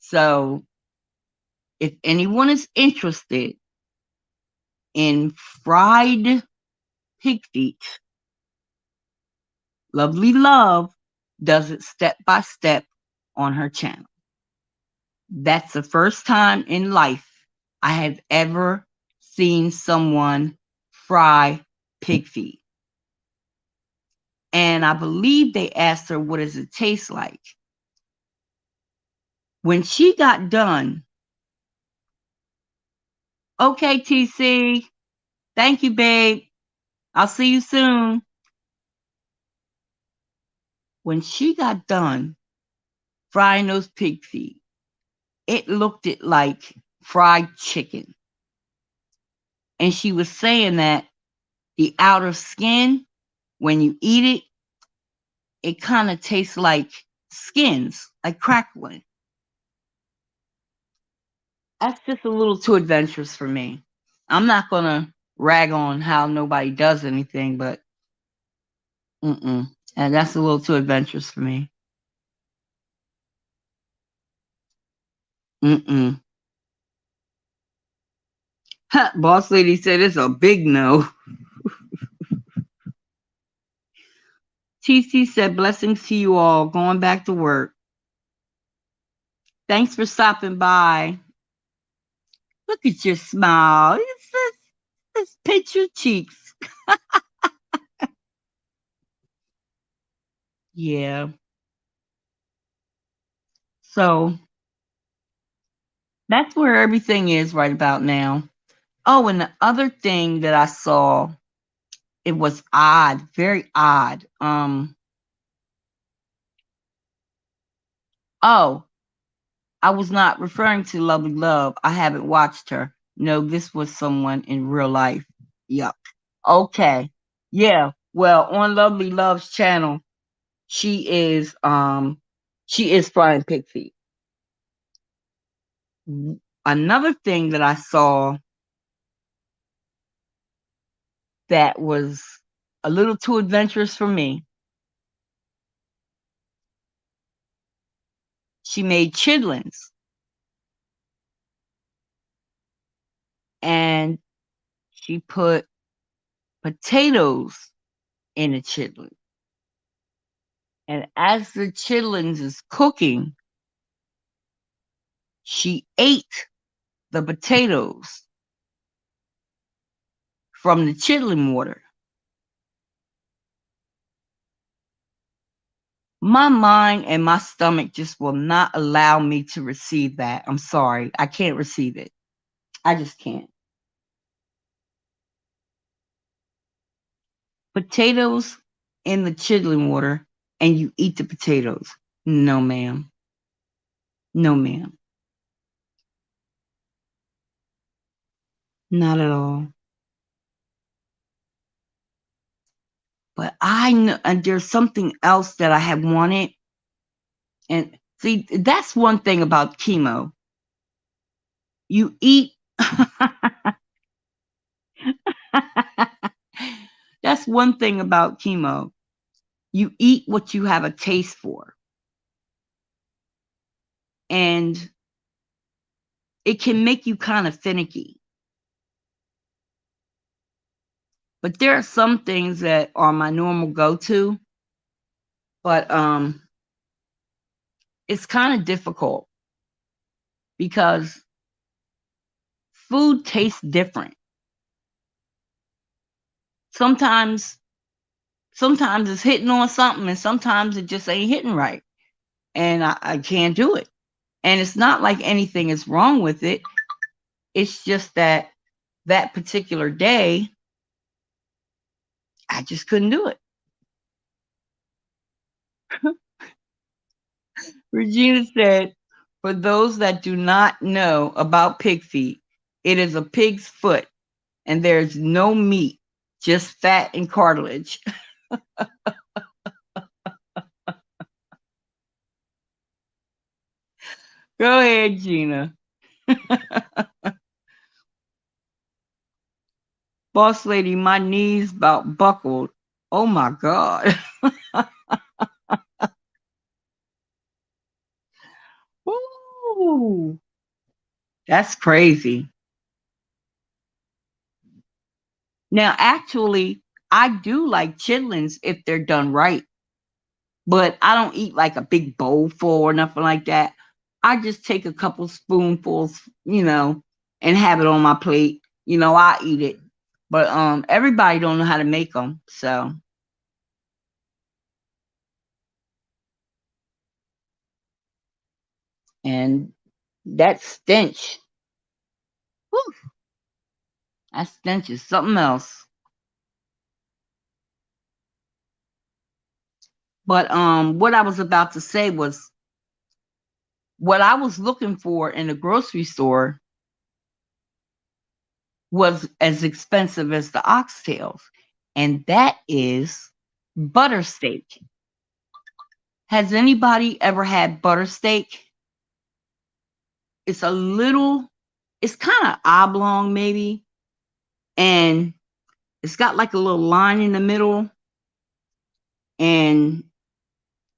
So, if anyone is interested in fried pig feet, Lovely Love does it step by step on her channel. That's the first time in life I have ever seen someone fry pig feet. And I believe they asked her, what does it taste like? When she got done, okay, TC, thank you, babe. I'll see you soon. When she got done frying those pig feet, it looked like fried chicken. And she was saying that the outer skin, when you eat it, it kind of tastes like skins, like crackling. That's just a little too adventurous for me. I'm not going to rag on how nobody does anything, but and that's a little too adventurous for me. Mm-mm. Boss lady said it's a big no. TC said blessings to you all. Going back to work. Thanks for stopping by. Look at your smile. Let's pinch your cheeks. Yeah. So that's where everything is right about now. Oh, and the other thing that I saw, it was odd, very odd. Oh, I was not referring to Lovely Love. I haven't watched her. No, this was someone in real life. Yup. Okay. Yeah. Well, on Lovely Love's channel, she is flying pig feet. Another thing that I saw that was a little too adventurous for me. She made chitlins and she put potatoes in a chitlin. And as the chitlins is cooking, she ate the potatoes from the chitlin water. My mind and my stomach just will not allow me to receive that. I'm sorry. I can't receive it. I just can't. Potatoes in the chitlin water and you eat the potatoes. No, ma'am. No, ma'am. Not at all. But I know, and there's something else that I have wanted. And see, that's one thing about chemo. You eat. That's one thing about chemo. You eat what you have a taste for. And it can make you kind of finicky. But there are some things that are my normal go-to, but it's kind of difficult because food tastes different. Sometimes it's hitting on something and sometimes it just ain't hitting right. And I can't do it. And it's not like anything is wrong with it. It's just that that particular day, I just couldn't do it. Regina said, for those that do not know about pig feet, it is a pig's foot and there's no meat, just fat and cartilage. Go ahead, Gina. Boss lady, my knees about buckled. Oh my God. Ooh, that's crazy. Now, actually, I do like chitlins if they're done right, but I don't eat like a big bowl full or nothing like that. I just take a couple spoonfuls, and have it on my plate. I eat it. But everybody don't know how to make them, so. And that stench, whew, that stench is something else. But what I was about to say was what I was looking for in the grocery store was as expensive as the oxtails, and that is butter steak. Has anybody ever had butter steak? It's a little, it's kind of oblong maybe, and it's got like a little line in the middle, and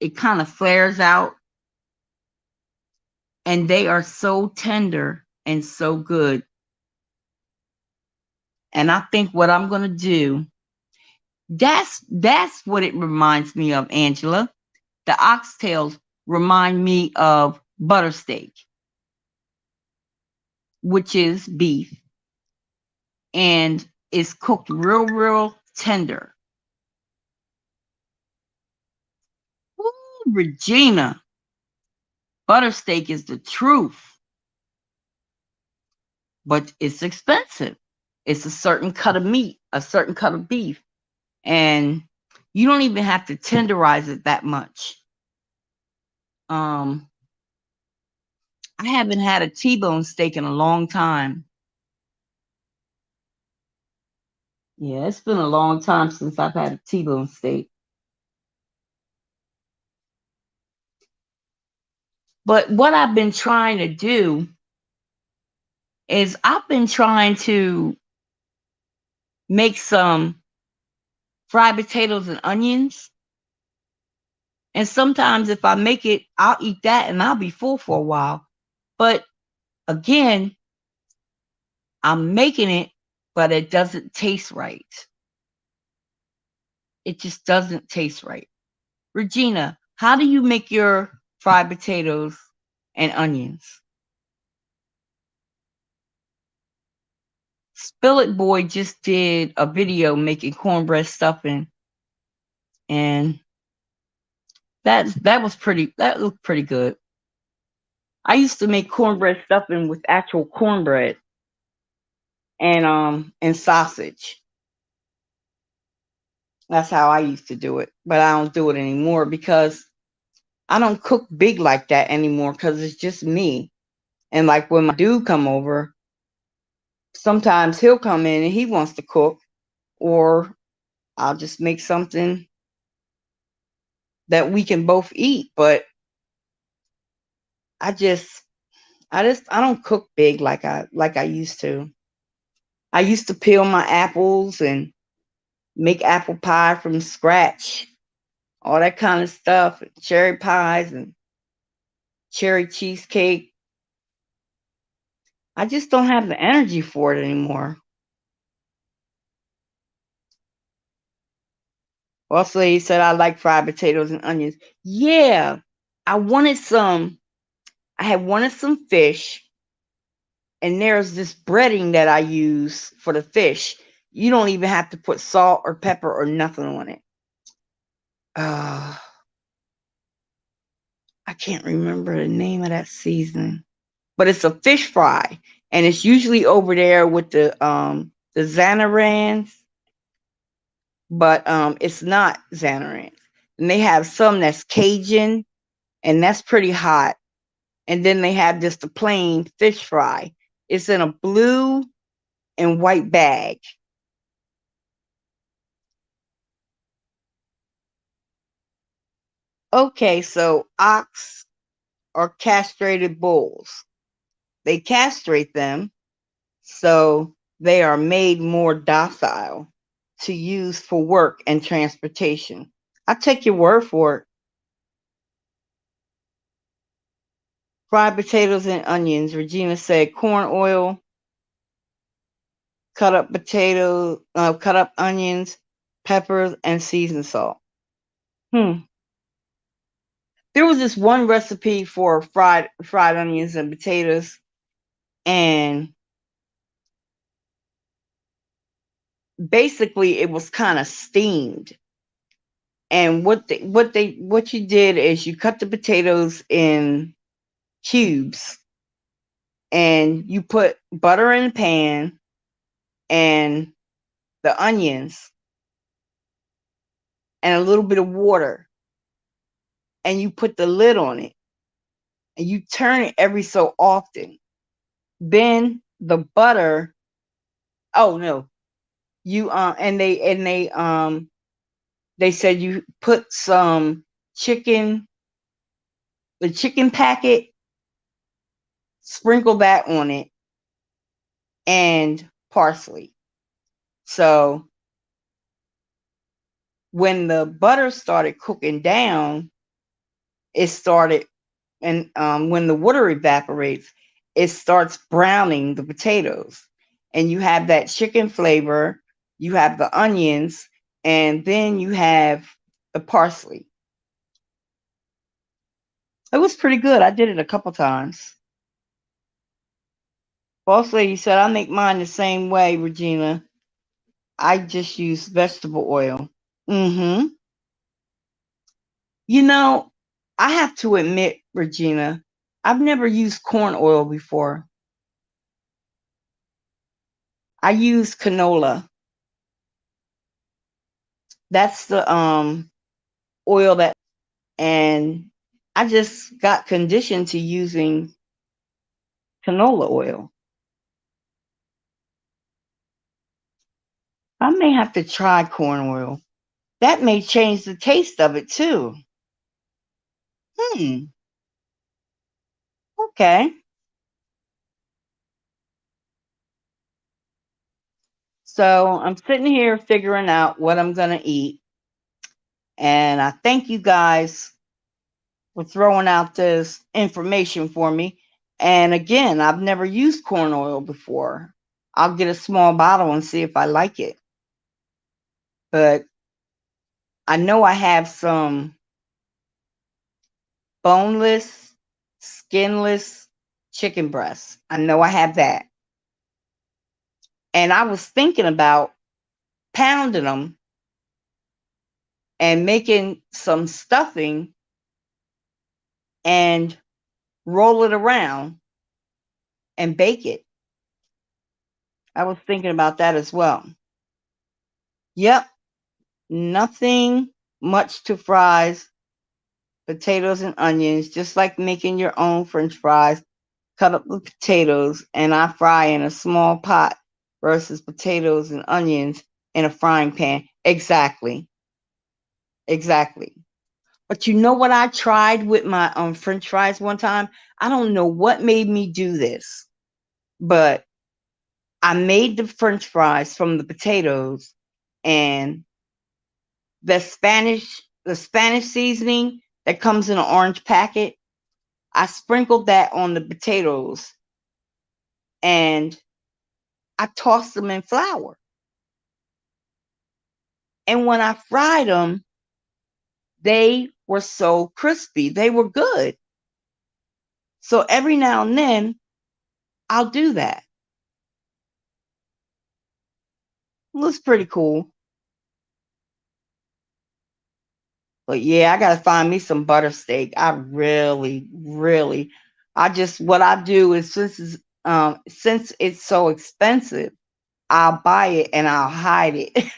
it kind of flares out. and they are so tender and so good. And I think what I'm going to do, that's what it reminds me of, Angela. The oxtails remind me of butter steak, which is beef, and it's cooked real tender. Ooh, Regina, butter steak is the truth, but it's expensive. It's a certain cut of meat, a certain cut of beef, and you don't even have to tenderize it that much. Um, I haven't had a T-bone steak in a long time. Yeah, it's been a long time since I've had a T-bone steak. But what I've been trying to do is I've been trying to make some fried potatoes and onions. And sometimes if I make it, I'll eat that and I'll be full for a while. But again, I'm making it, but it doesn't taste right. It just doesn't taste right. Regina, how do you make your fried potatoes and onions? Spillet Boy just did a video making cornbread stuffing, and that looked pretty good. I used to make cornbread stuffing with actual cornbread and sausage. That's how I used to do it, but I don't do it anymore because I don't cook big like that anymore because it's just me. And like when my dude come over, sometimes he'll come in and he wants to cook, or I'll just make something that we can both eat. But I just I don't cook big like I used to. I used to peel my apples and make apple pie from scratch, all that kind of stuff, cherry pies and cherry cheesecake. I just don't have the energy for it anymore. Also, he said I like fried potatoes and onions. Yeah, I wanted some. I had wanted some fish, and there's this breading that I use for the fish. You don't even have to put salt or pepper or nothing on it. Uh, I can't remember the name of that seasoning, but it's a fish fry, and it's usually over there with the Zanarans, but it's not Zanarans. And they have some that's Cajun, and that's pretty hot. And then they have just the plain fish fry. It's in a blue and white bag. Okay, so ox are castrated bulls. They castrate them so they are made more docile to use for work and transportation. I take your word for it. Fried potatoes and onions. Regina said corn oil, cut up potatoes, cut up onions, peppers, and seasoned salt. Hmm. There was this one recipe for fried onions and potatoes, and basically it was kind of steamed. And what you did is you cut the potatoes in cubes, and you put butter in a pan and the onions and a little bit of water, and you put the lid on it, and you turn it every so often. Then the butter, oh no, you they said you put some chicken, the chicken packet, sprinkle that on it, and parsley. So when the butter started cooking down, it started and when the water evaporates, it starts browning the potatoes, and you have that chicken flavor. You have the onions, and then you have the parsley. It was pretty good. I did it a couple times. Boss lady said I make mine the same way, Regina. I just use vegetable oil. Mm-hmm. You know, I have to admit, Regina, I've never used corn oil before. I use canola. That's the oil that, and I just got conditioned to using canola oil. I may have to try corn oil. That may change the taste of it too. Hmm. Okay. So I'm sitting here figuring out what I'm going to eat. And I thank you guys for throwing out this information for me. And again, I've never used corn oil before. I'll get a small bottle and see if I like it. But I know I have some boneless, skinless chicken breasts. I know I have that. And I was thinking about pounding them and making some stuffing and roll it around and bake it. I was thinking about that as well. Yep, nothing much to fries, potatoes and onions, just like making your own french fries. Cut up the potatoes and I fry in a small pot versus potatoes and onions in a frying pan. Exactly. Exactly. But you know what I tried with my french fries one time? I don't know what made me do this, but I made the french fries from the potatoes, and the Spanish seasoning that comes in an orange packet, I sprinkled that on the potatoes and I tossed them in flour. And when I fried them, they were so crispy. They were good. So every now and then, I'll do that. It was pretty cool. But yeah, I gotta find me some butter steak. I really, really, what I do is since it's so expensive, I'll buy it and I'll hide it.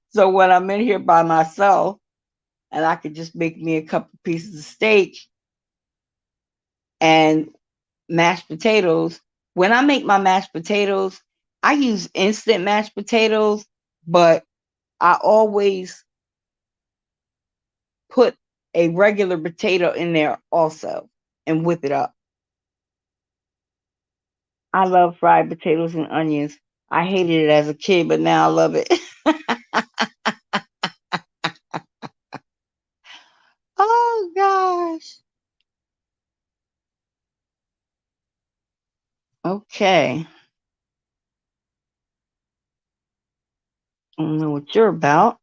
So when I'm in here by myself and I could just make me a couple pieces of steak and mashed potatoes. When I make my mashed potatoes, I use instant mashed potatoes, but I always put a regular potato in there also and whip it up. I love fried potatoes and onions. I hated it as a kid, but now I love it. Oh gosh. Okay. I don't know what you're about.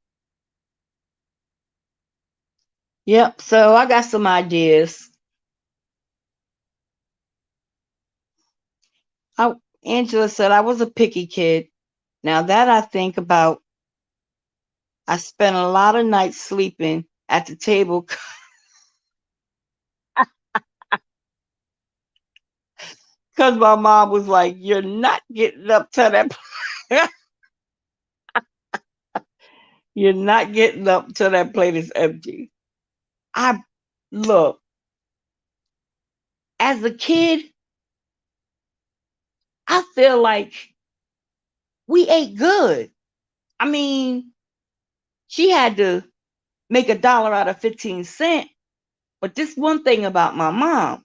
Yep. So I got some ideas. I, Angela said I was a picky kid. Now that I think about, I spent a lot of nights sleeping at the table because my mom was like, "You're not getting up to that. You're not getting up till that plate is empty." I look as a kid, I feel like we ate good. I mean, she had to make $1 out of 15 cents. But this one thing about my mom,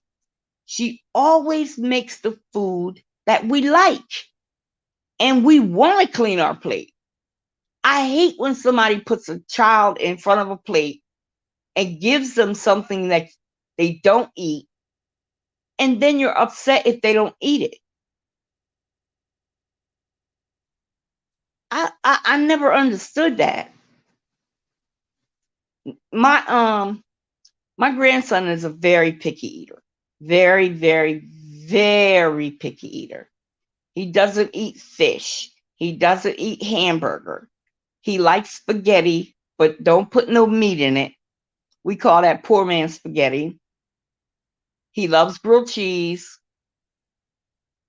she always makes the food that we like, and we want to clean our plate. I hate when somebody puts a child in front of a plate and gives them something that they don't eat, and then you're upset if they don't eat it. I never understood that. My my grandson is a very picky eater. Very, very, very picky eater. He doesn't eat fish. He doesn't eat hamburger. He likes spaghetti, but don't put no meat in it. We call that poor man spaghetti. He loves grilled cheese.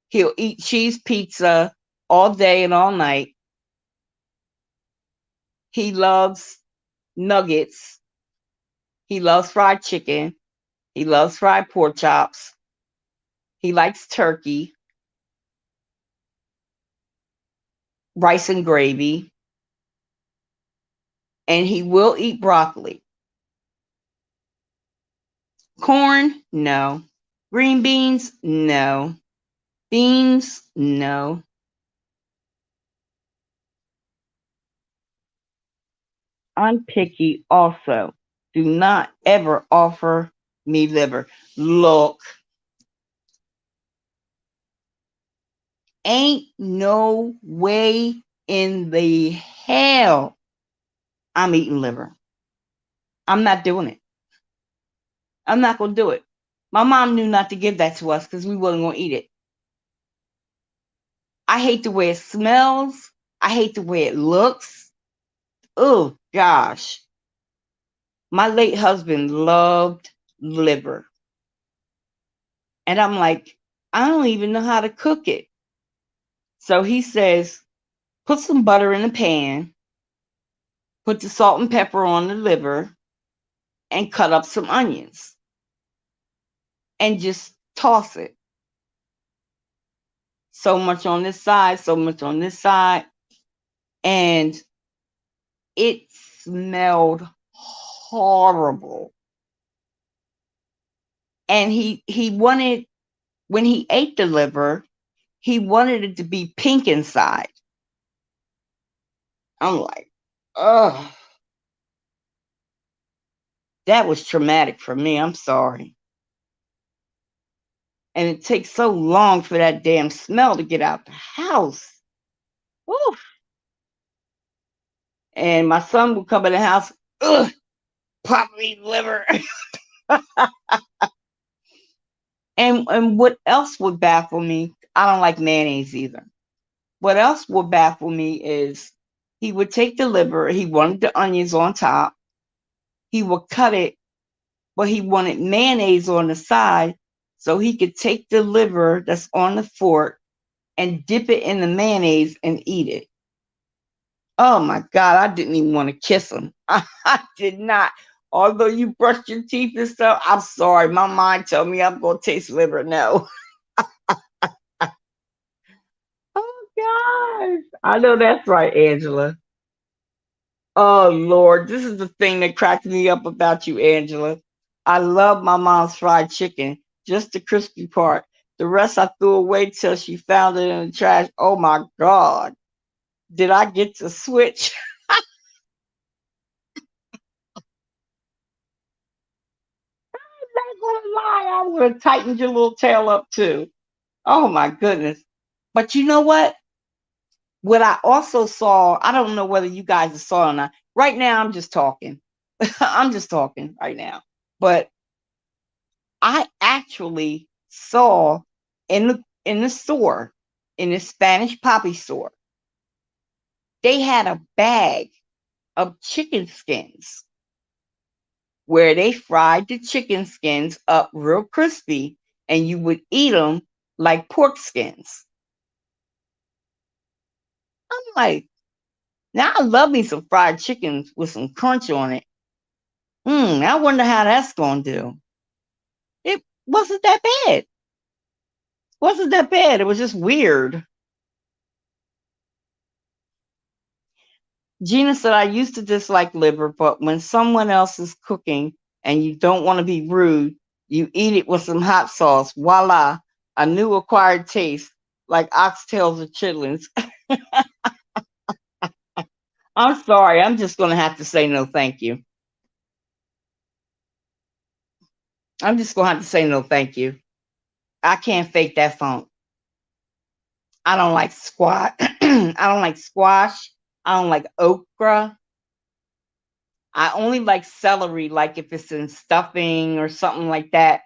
He'll eat cheese pizza all day and all night. He loves nuggets. He loves fried chicken. He loves fried pork chops. He likes turkey, rice and gravy, and he will eat broccoli. Corn, no. Green beans, no. Beans, no. I'm picky also. Do not ever offer me liver. Look, ain't no way in the hell I'm eating liver. I'm not doing it. I'm not going to do it. My mom knew not to give that to us because we wasn't going to eat it. I hate the way it smells. I hate the way it looks. Oh, gosh. My late husband loved liver. And I'm like, I don't even know how to cook it. So he says, put some butter in the pan, put the salt and pepper on the liver, and cut up some onions and just toss it. So much on this side, so much on this side. And it smelled horrible. And he wanted, when he ate the liver, he wanted it to be pink inside. I'm like, ugh, that was traumatic for me. I'm sorry. And it takes so long for that damn smell to get out the house. Oof. And my son would come in the house, ugh, pop me liver. And what else would baffle me? I don't like mayonnaise either. What else would baffle me is he would take the liver, he wanted the onions on top, he would cut it, but he wanted mayonnaise on the side so he could take the liver that's on the fork and dip it in the mayonnaise and eat it. Oh my God, I didn't even want to kiss him. I did not. Although you brushed your teeth and stuff, I'm sorry. My mind told me I'm going to taste liver. No. Oh gosh. I know that's right, Angela. Oh Lord, this is the thing that cracked me up about you, Angela. I love my mom's fried chicken, just the crispy part. The rest I threw away till she found it in the trash. Oh my God. Did I get to switch? I'm not gonna lie, I would have tightened your little tail up too. Oh my goodness. But you know what? What I also saw, I don't know whether you guys saw it or not. Right now, I'm just talking. I'm just talking right now. But I actually saw in the store, in the Spanish poppy store, they had a bag of chicken skins where they fried the chicken skins up real crispy and you would eat them like pork skins. I'm like, now I love me some fried chickens with some crunch on it. I wonder how that's going to do. It wasn't that bad. Wasn't that bad. It was just weird. Gina said, I used to dislike liver, but when someone else is cooking and you don't want to be rude, you eat it with some hot sauce. Voila, a new acquired taste, like oxtails or chitlins. I'm sorry. I'm just going to have to say no, thank you. I'm just gonna have to say no, thank you. I can't fake that funk. I don't like squash. I don't like squash. I don't like okra. I only like celery, like if it's in stuffing or something like that.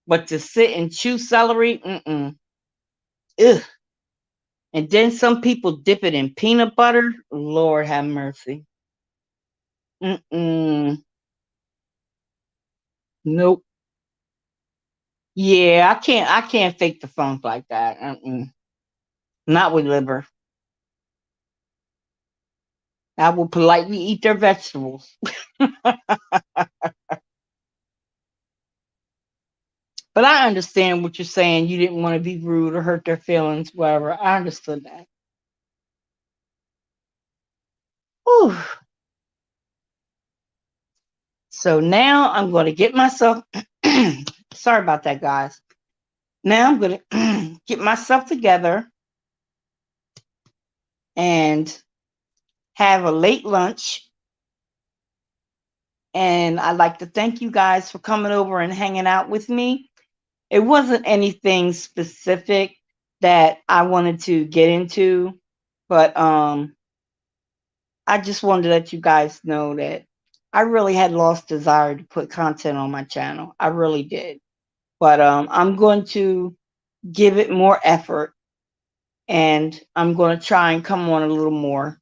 But to sit and chew celery, ugh. And then some people dip it in peanut butter. Lord have mercy. Mm-mm. Nope. Yeah, I can't fake the funk like that. Not with liver. I will politely eat their vegetables. But I understand what you're saying. You didn't want to be rude or hurt their feelings, whatever. I understood that. Whew. So now I'm going to get myself. Sorry about that, guys. Now I'm going to get myself together and have a late lunch. And I'd like to thank you guys for coming over and hanging out with me. It wasn't anything specific that I wanted to get into, but I just wanted to let you guys know that I really had lost desire to put content on my channel. I really did. But I'm going to give it more effort and I'm going to try and come on a little more.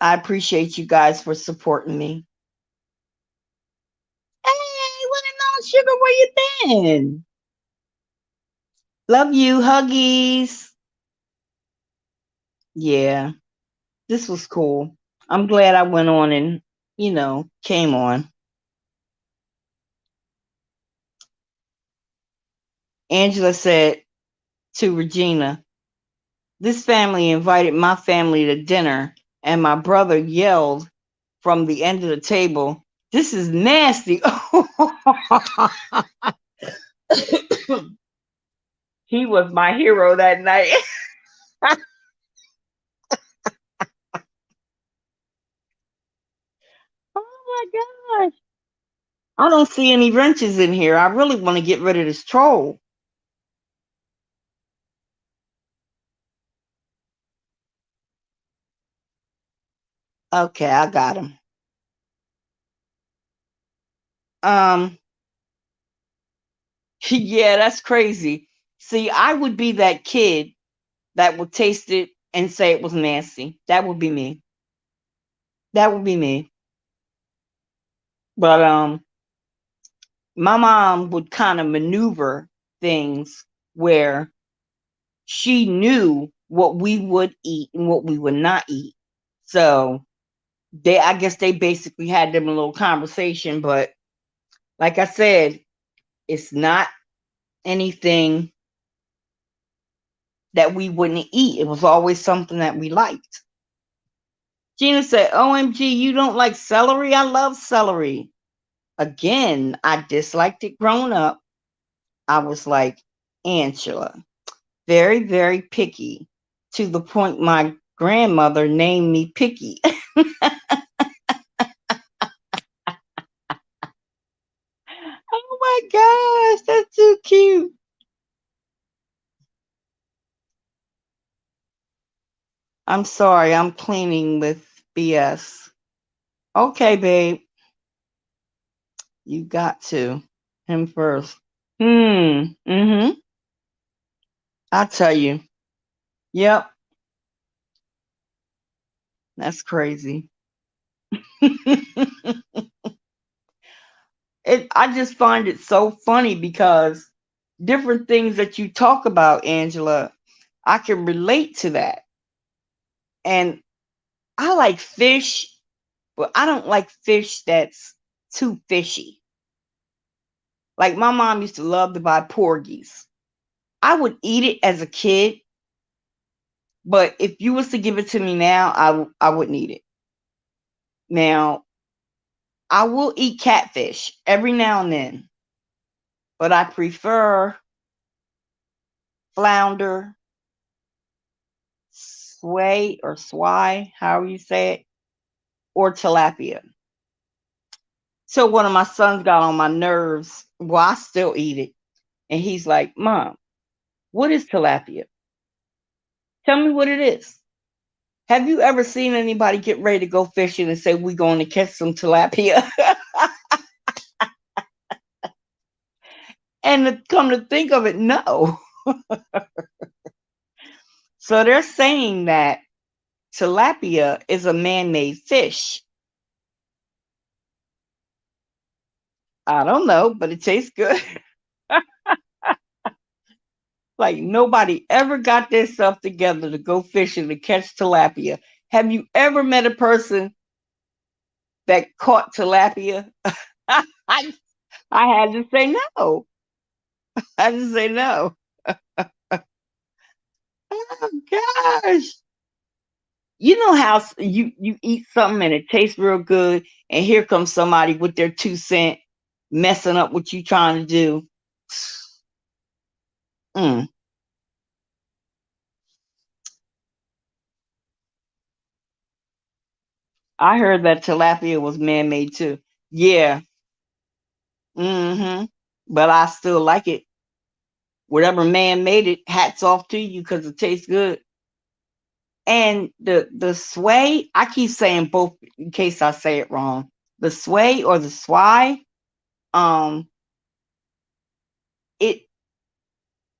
I appreciate you guys for supporting me. Hey, watermelon sugar, where you been? Love you, huggies. Yeah, this was cool. I'm glad I went on and, came on. Angela said to Regina, this family invited my family to dinner, and my brother yelled from the end of the table, this is nasty. He was my hero that night. Oh my gosh. I don't see any wrenches in here. I really want to get rid of this troll. Okay, I got him. Um, yeah, that's crazy. See, I would be that kid that would taste it and say it was nasty. That would be me. That would be me. But my mom would kind of maneuver things where she knew what we would eat and what we would not eat. So I guess they basically had them a little conversation, but like I said, it's not anything that we wouldn't eat. It was always something that we liked. Gina said, OMG, you don't like celery? I love celery. Again, I disliked it growing up. I was like, Angela, very, very picky to the point my grandmother named me Picky. Oh my gosh, that's too cute. I'm sorry, I'm cleaning with BS. Okay, babe, you got to. Him first. Mm-hmm. I'll tell you. Yep, that's crazy. I just find it so funny because different things that you talk about, Angela, I can relate to that. And I like fish, but I don't like fish that's too fishy. Like my mom used to love to buy porgies. I would eat it as a kid, but if you was to give it to me now, I wouldn't eat it. Now, I will eat catfish every now and then, but I prefer flounder, sway or swai, however you say it, or tilapia. So one of my sons got on my nerves. Well, I still eat it. And he's like, Mom, what is tilapia? Tell me what it is. Have you ever seen anybody get ready to go fishing and say, we're going to catch some tilapia? And to come to think of it, no. So they're saying that tilapia is a man-made fish. I don't know, but it tastes good. Like nobody ever got their stuff together to go fishing to catch tilapia. Have you ever met a person that caught tilapia? I, I had to say no. I had to say no. Oh gosh. You know how you eat something and it tastes real good, and here comes somebody with their 2 cent messing up what you trying to do. Mm, I heard that tilapia was man made too. Yeah. Mm-hmm. But I still like it. Whatever man made it, hats off to you because it tastes good. And the sway, I keep saying both in case I say it wrong. The sway or the swai, um, it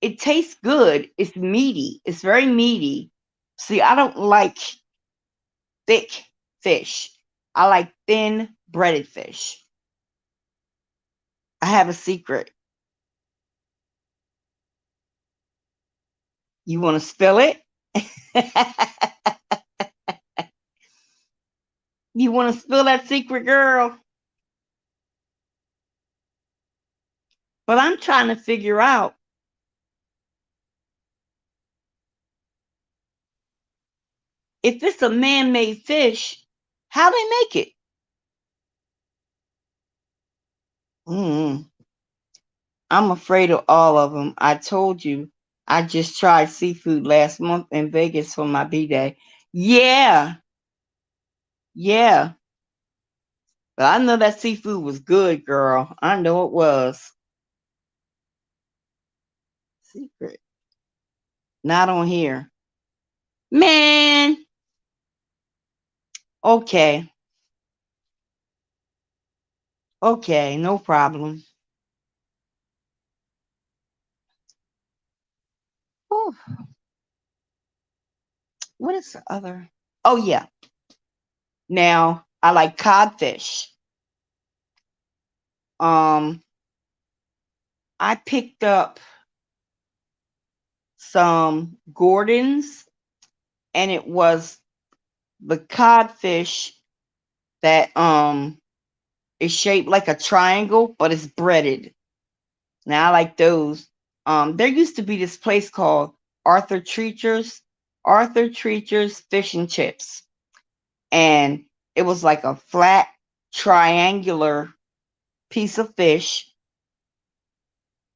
it tastes good. It's meaty. It's very meaty. See, I don't like thick fish. I like thin breaded fish. I have a secret. You want to spill it? You want to spill that secret, girl? But I'm trying to figure out if it's a man-made fish, how they make it. Mm, I'm afraid of all of them. I told you, I just tried seafood last month in Vegas for my B-day. Yeah, yeah. But I know that seafood was good, girl. I know it was. Secret. Not on here. Man, okay. Okay, no problem. Whew. What is the other? Oh, yeah. Now, I like codfish. Um, I picked up some Gordon's, and it was the codfish that is shaped like a triangle, but it's breaded. Now I like those. There used to be this place called Arthur Treacher's, Arthur Treacher's Fish and Chips, and it was like a flat triangular piece of fish,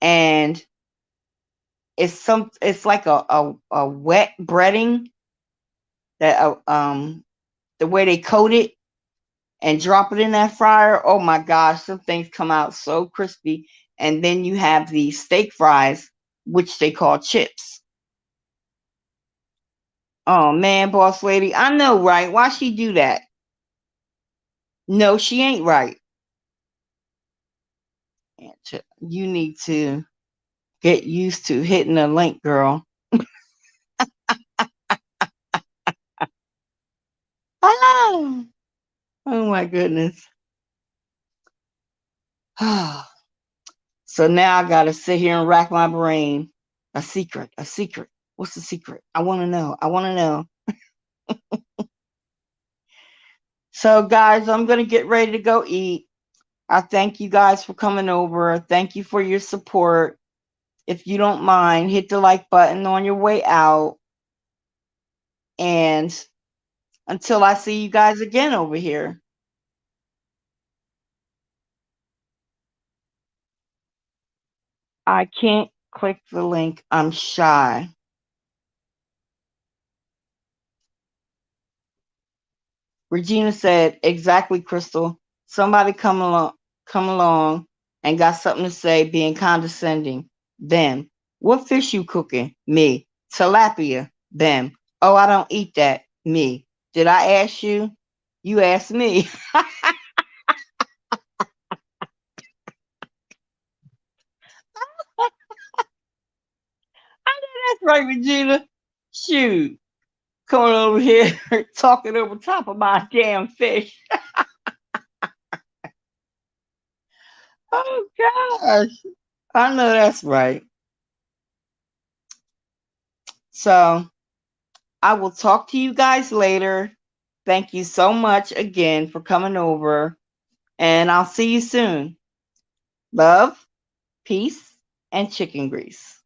and it's like a wet breading that the way they coat it and drop it in that fryer. Oh my gosh, some things come out so crispy. And then you have the steak fries, which they call chips. Oh man, boss lady, I know, right? Why she do that? No, she ain't right. You need to get used to hitting a link, girl. Ah, oh my goodness. So now I gotta sit here and rack my brain. A secret, a secret. What's the secret? I want to know. I want to know. So, guys, I'm going to get ready to go eat. I thank you guys for coming over. Thank you for your support. If you don't mind, hit the like button on your way out. And until I see you guys again over here. I can't click the link. I'm shy. Regina said, exactly, Crystal. Somebody come along. come along and got something to say, being condescending. Them. What fish you cooking? Me. Tilapia. Them. Oh, I don't eat that. Me. Did I ask you? You asked me. That's right, Regina. Shoot. Coming over here talking over top of my damn fish. Oh gosh. I know that's right. So I will talk to you guys later. Thank you so much again for coming over, and I'll see you soon. Love, peace, and chicken grease.